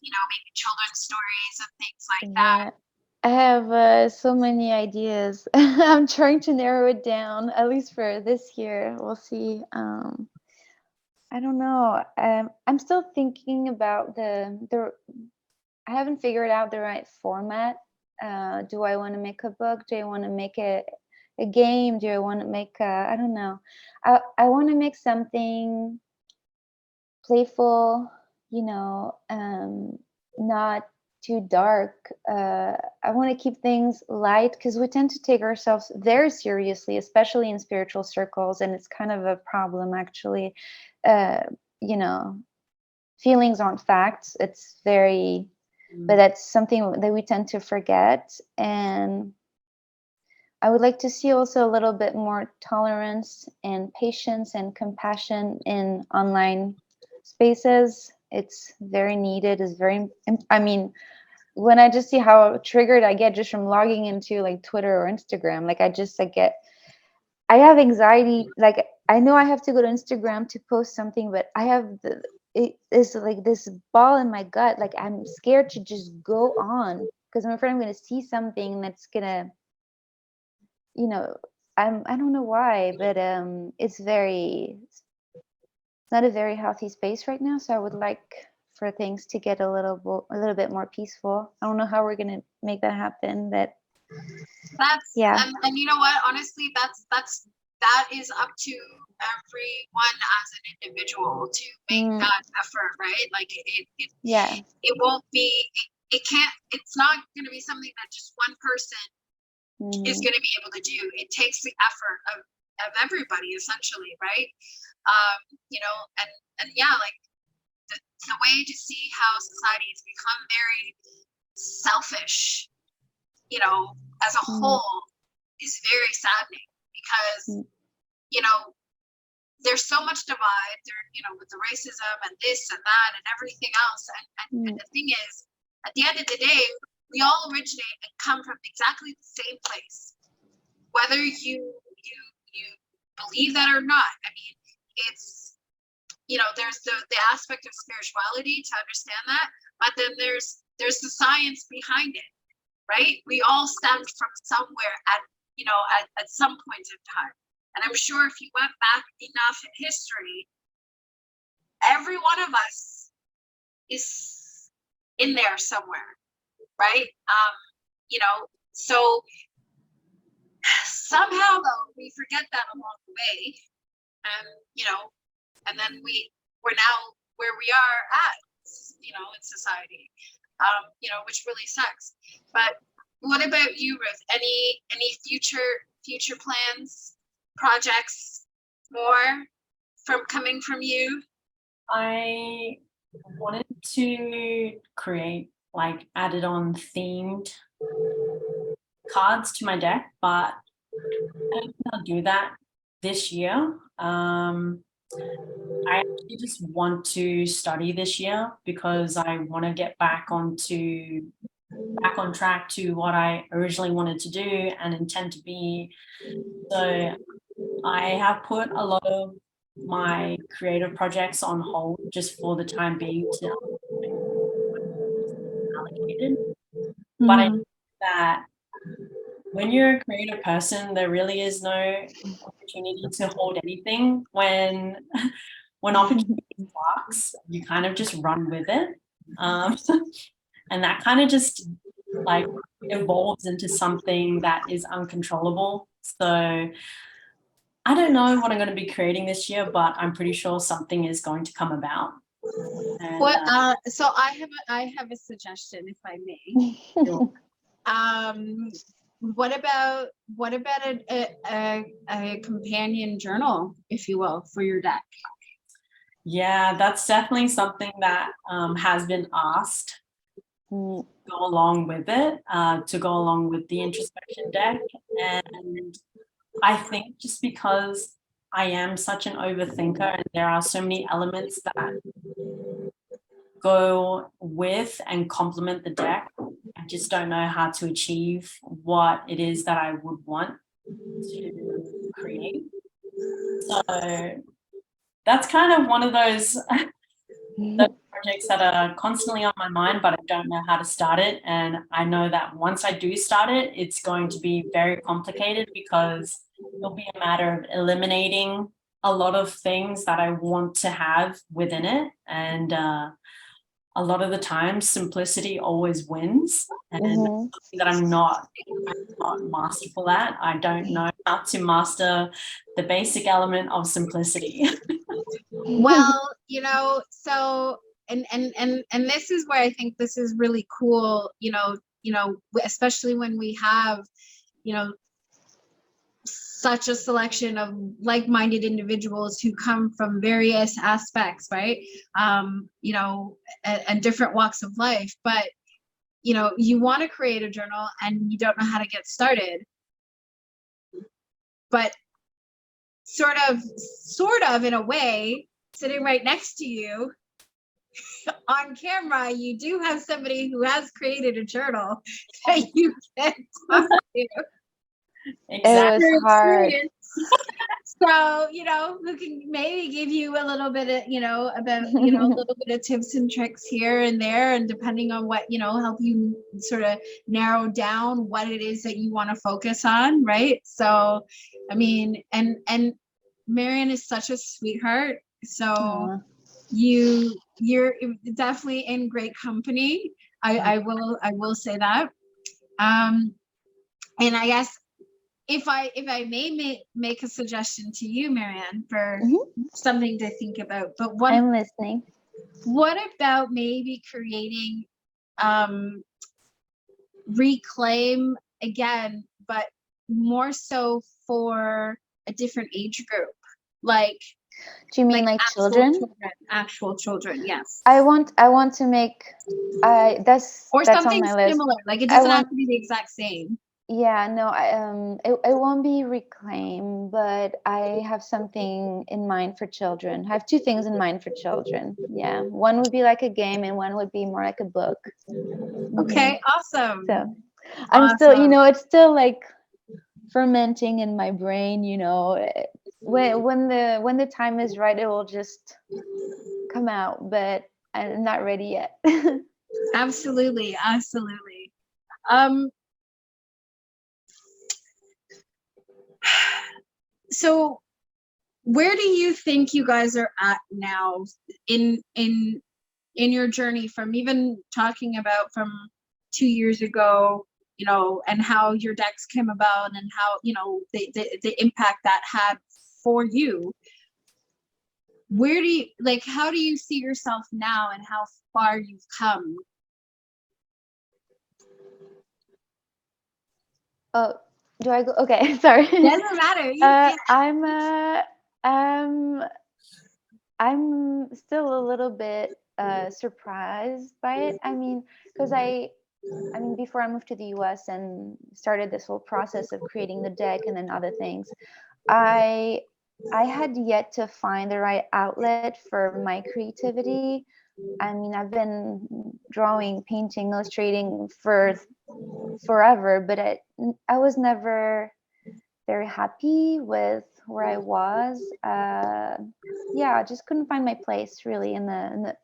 maybe children's stories and things like that. I have so many ideas. I'm trying to narrow it down, at least for this year. We'll see. I don't know. I'm still thinking about I haven't figured out the right format. Do I want to make a book? Do I want to make a game? Do I want to make I don't know. I want to make something playful, not too dark. I want to keep things light, because we tend to take ourselves very seriously, especially in spiritual circles, and it's kind of a problem, actually. Feelings aren't facts. It's very, but that's something that we tend to forget. And I would like to see also a little bit more tolerance and patience and compassion in online spaces. It's very needed. It's very, I mean, when I just see how triggered I get just from logging into like Twitter or Instagram, like I have anxiety. Like I know I have to go to Instagram to post something, but I have it is like this ball in my gut. Like I'm scared to just go on because I'm afraid I'm going to see something that's gonna, you know, I don't know why, but it's not a very healthy space right now. So I would like for things to get a little bit more peaceful. I don't know how we're gonna make that happen, but That's yeah. and you know what? Honestly, that is up to everyone as an individual to make that effort, right? Like Yeah. it won't be. It can't. It's not going to be something that just one person is going to be able to do. It takes the effort of everybody, essentially, right? You know, and yeah, like the way to see how society has become very selfish, you know, as a whole is very saddening because, you know, there's so much divide there, you know, with the racism and this and that and everything else. And the thing is, at the end of the day, we all originate and come from exactly the same place, whether you believe that or not. I mean, it's, you know, there's the aspect of spirituality to understand that, but then there's the science behind it, right? We all stemmed from somewhere at, you know, at some point in time. And I'm sure if you went back enough in history, every one of us is in there somewhere, right? You know, so somehow though we forget that along the way, and you know, and then we're now where we are at, you know, in society, you know, which really sucks. But what about you, Ruth? Any future plans, projects, more coming from you? I wanted to create like added on themed cards to my deck, but I don't think I'll do that this year. I actually just want to study this year because I want to get back on track to what I originally wanted to do and intend to be. So I have put a lot of my creative projects on hold just for the time being to allocated. But I think that when you're a creative person, there really is no opportunity to hold anything. When opportunity sparks, you kind of just run with it. And that kind of just like evolves into something that is uncontrollable. So I don't know what I'm going to be creating this year, but I'm pretty sure something is going to come about. And, so I have a suggestion, if I may. sure. What about a companion journal, if you will, for your deck? Yeah, that's definitely something that has been asked to go along with it, to go along with the introspection deck. And I think just because I am such an overthinker and there are so many elements that go with and complement the deck, I just don't know how to achieve what it is that I would want to create. So that's kind of one of those projects that are constantly on my mind, but I don't know how to start it. And I know that once I do start it, it's going to be very complicated because it'll be a matter of eliminating a lot of things that I want to have within it. And a lot of the time, simplicity always wins. And something that I'm not masterful at. I don't know how to master the basic element of simplicity. Well, you know, so and this is where I think this is really cool, you know, especially when we have, you know, such a selection of like-minded individuals who come from various aspects, right? You know, and different walks of life. But, you know, you want to create a journal and you don't know how to get started. But sort of in a way, sitting right next to you on camera, you do have somebody who has created a journal that you can talk to. It Exactly. was hard. So, who can maybe give you a little bit of, about, a little bit of tips and tricks here and there, and depending on what, help you sort of narrow down what it is that you want to focus on, right? So, I mean, and Marion is such a sweetheart. So Aw. you're definitely in great company. I will say that. And I guess if I may make a suggestion to you, Marianne, for something to think about, but I'm listening. what about maybe creating Reclaim again, but more so for a different age group, like Do you mean like actual children? Actual children, yes. I want to make that's Or on something my list. similar. Like it I doesn't have want to be the exact same. Yeah, no, it won't be Reclaim, but I have something in mind for children. I have two things in mind for children. Yeah, one would be like a game, and one would be more like a book. Okay, awesome. So I'm still, Awesome. it's still like fermenting in my brain. When the time is right, it will just come out. But I'm not ready yet. Absolutely. So where do you think you guys are at now in your journey, from even talking about from 2 years ago, and how your decks came about, and how, the impact that had for you? Where do you, like, how do you see yourself now and how far you've come? Oh, do I go? Okay, sorry. Doesn't matter. I'm still a little bit surprised by it. I mean, because before I moved to the US and started this whole process of creating the deck and then other things, I had yet to find the right outlet for my creativity. I mean, I've been drawing, painting, illustrating for forever, but I was never very happy with where I was. I just couldn't find my place really in the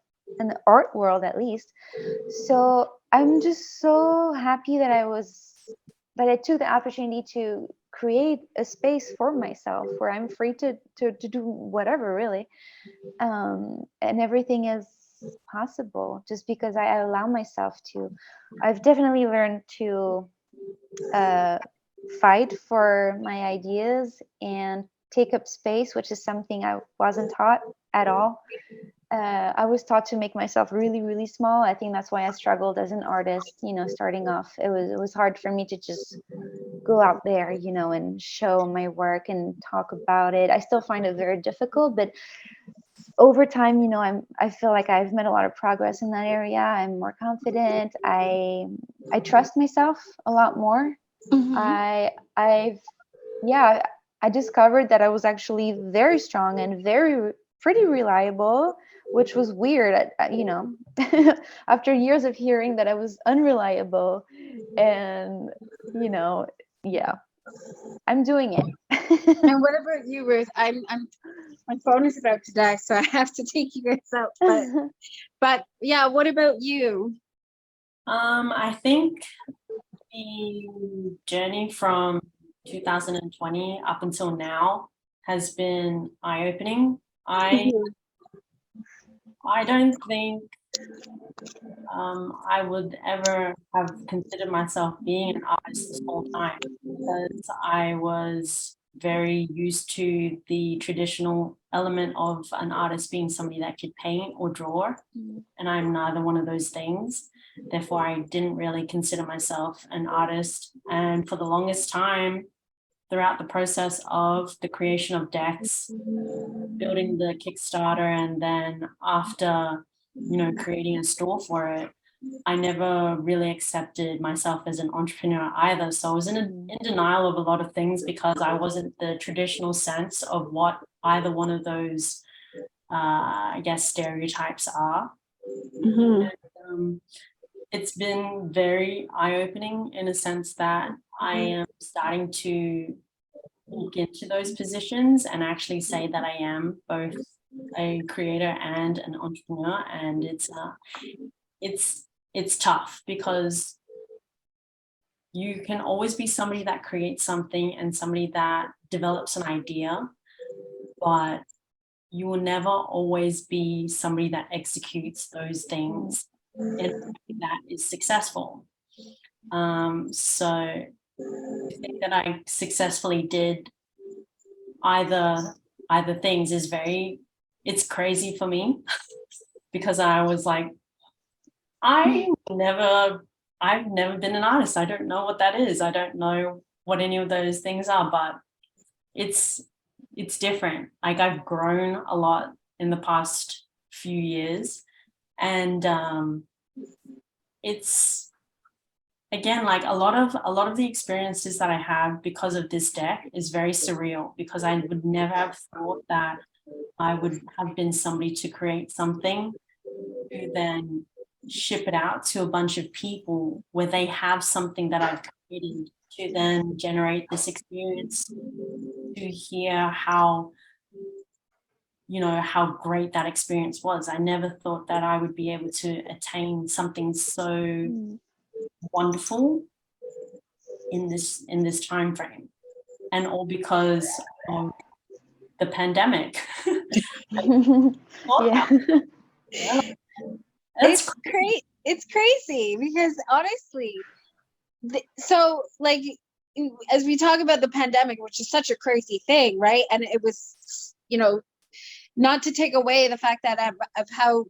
art world, at least. So I'm just so happy that I took the opportunity to create a space for myself where I'm free to do whatever, really. And everything is possible just because I allow myself to. I've definitely learned to fight for my ideas and take up space, which is something I wasn't taught at all. I was taught to make myself really, really small. I think that's why I struggled as an artist, starting off. It was hard for me to just go out there, and show my work and talk about it. I still find it very difficult, but over time, I feel like I've made a lot of progress in that area. I'm more confident. I trust myself a lot more. I discovered that I was actually very strong and pretty reliable, which was weird. After years of hearing that I was unreliable, and I'm doing it. And what about you, Ruth? My phone is about to die, so I have to take you guys out. But yeah, what about you? I think the journey from 2020 up until now has been eye-opening. I don't think I would ever have considered myself being an artist this whole time, because I was very used to the traditional element of an artist being somebody that could paint or draw, and I'm neither one of those things. Therefore, I didn't really consider myself an artist. And for the longest time, throughout the process of the creation of decks, building the Kickstarter, and then after, creating a store for it, I never really accepted myself as an entrepreneur either. So I was in denial of a lot of things because I wasn't the traditional sense of what either one of those, stereotypes are. Mhm. It's been very eye-opening in a sense that I am starting to look into those positions and actually say that I am both a creator and an entrepreneur. And it's tough because you can always be somebody that creates something and somebody that develops an idea, but you will never always be somebody that executes those things in a way that is successful. So I think that I successfully did either things is it's crazy for me because I was like, I've never been an artist. I don't know what that is. I don't know what any of those things are, but it's different. Like, I've grown a lot in the past few years, and it's, again, like a lot of the experiences that I have because of this deck is very surreal, because I would never have thought that I would have been somebody to create something to then ship it out to a bunch of people where they have something that I've created, to then generate this experience, to hear how great that experience was. I never thought that I would be able to attain something so wonderful in this time frame, and all because of the pandemic. Yeah. Yeah. That's It's crazy because honestly, so like, as we talk about the pandemic, which is such a crazy thing, right? And it was, not to take away the fact that of how,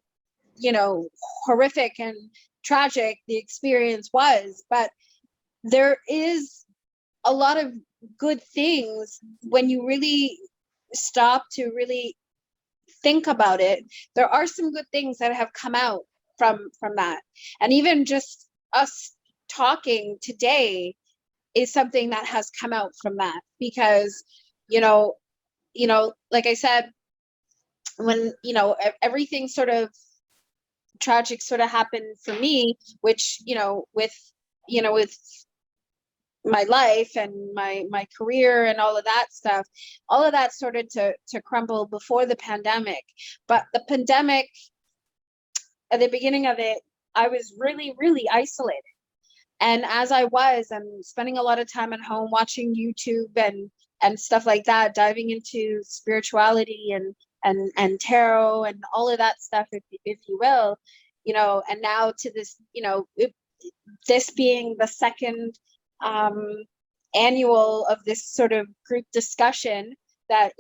horrific and tragic the experience was, but there is a lot of good things when you really stop to really think about it. There are some good things that have come out from that, and even just us talking today is something that has come out from that, because like I said, when everything sort of tragic sort of happened for me, which with my life and my career and all of that stuff, all of that started to crumble before the pandemic. But the pandemic, at the beginning of it, I was really, really isolated. And as I'm spending a lot of time at home watching YouTube and stuff like that, diving into spirituality and tarot and all of that stuff, if you will, and now to this, this being the second annual of this sort of group discussion, that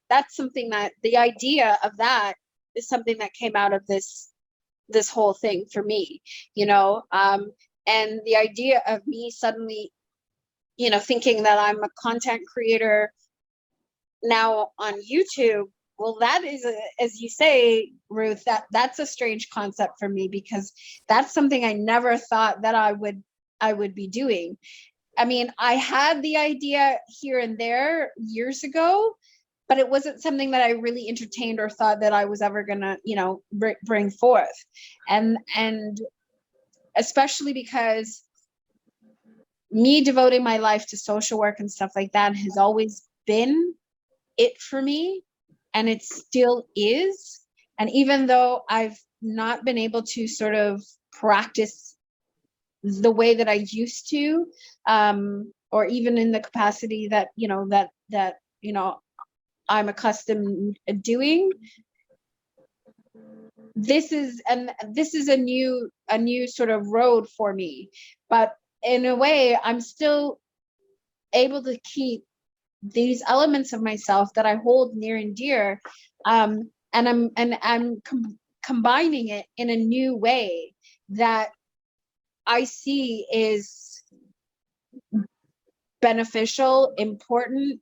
that's something that the idea of that is something that came out of this whole thing for me, and the idea of me suddenly thinking that I'm a content creator now on YouTube. Well, that is, as you say, Ruth, that's a strange concept for me, because that's something I never thought that I would be doing. I mean, I had the idea here and there years ago, but it wasn't something that I really entertained or thought that I was ever gonna, bring forth. And especially because me devoting my life to social work and stuff like that has always been it for me, and it still is. And even though I've not been able to sort of practice the way that I used to, or even in the capacity that I'm accustomed doing, this is a new sort of road for me. But in a way, I'm still able to keep these elements of myself that I hold near and dear, and I'm combining it in a new way that I see is beneficial, important,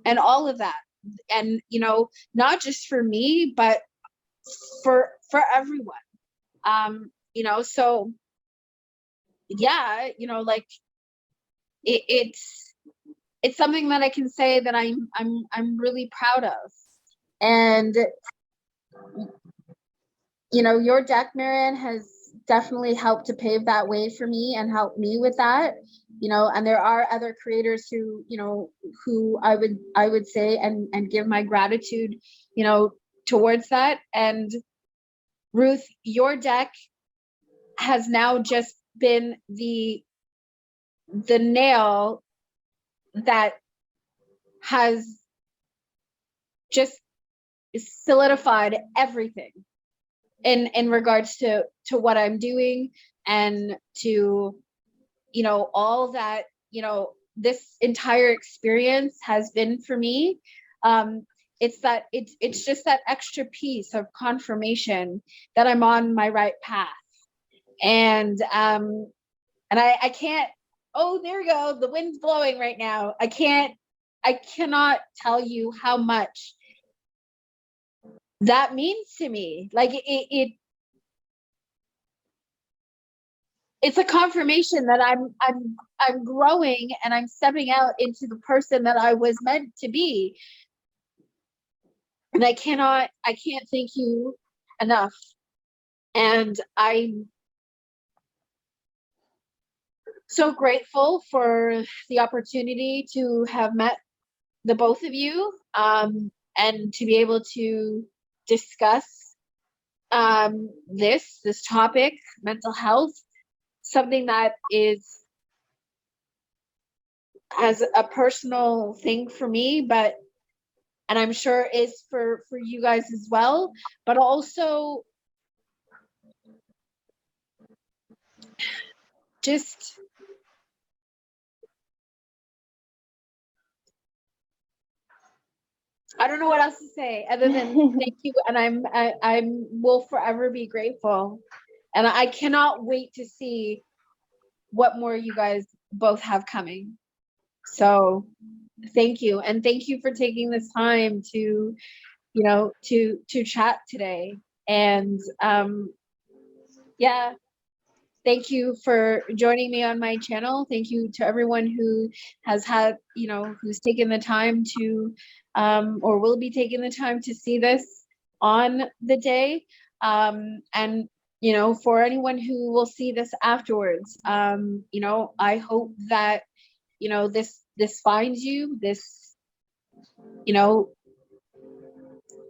and all of that. And not just for me, but for everyone. So yeah, like it's something that I can say that I'm really proud of. And your deck, Marion, has definitely helped to pave that way for me and help me with that. And there are other creators who I would say and give my gratitude, towards that. And Ruth, your deck has now just been the nail that has just solidified everything in regards to what I'm doing, and to all that this entire experience has been for me. It's just that extra piece of confirmation that I'm on my right path. And I can't, oh, there we go, the wind's blowing right now. I cannot tell you how much that means to me. Like it's a confirmation that I'm growing, and I'm stepping out into the person that I was meant to be. And I can't thank you enough. And I'm so grateful for the opportunity to have met the both of you, and to be able to discuss this topic, mental health, something that is as a personal thing for me, and I'm sure is for you guys as well, but also just I don't know what else to say other than thank you, and I'm will forever be grateful, and I cannot wait to see what more you guys both have coming. So thank you, and thank you for taking this time to to chat today. And yeah, thank you for joining me on my channel. Thank you to everyone who has had, who's taken the time to, or will be taking the time to see this on the day. And, for anyone who will see this afterwards, I hope that, this finds you, this,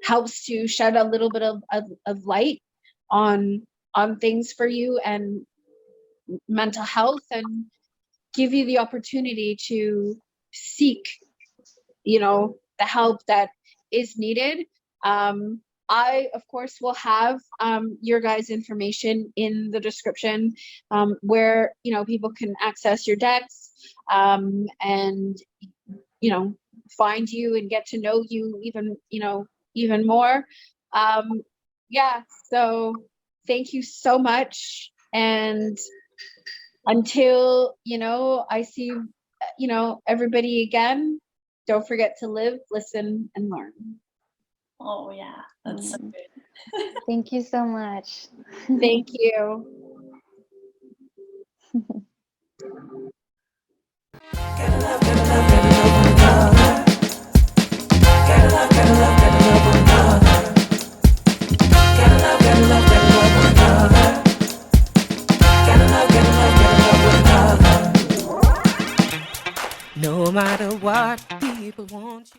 helps to shed a little bit of light on things for you and mental health, and give you the opportunity to seek the help that is needed. I of course will have your guys' information in the description, where people can access your decks, and find you and get to know you even more. Yeah, so thank you so much, and until I see everybody again, don't forget to live, listen, and learn. Oh yeah, that's so good. Thank you so much. Thank you. Gotta love, gotta love, gotta love one another. Gotta love, gotta love, gotta love one another. Gotta love, gotta love, gotta love one another. Gotta love, gotta love, gotta love one another. No matter what people want you.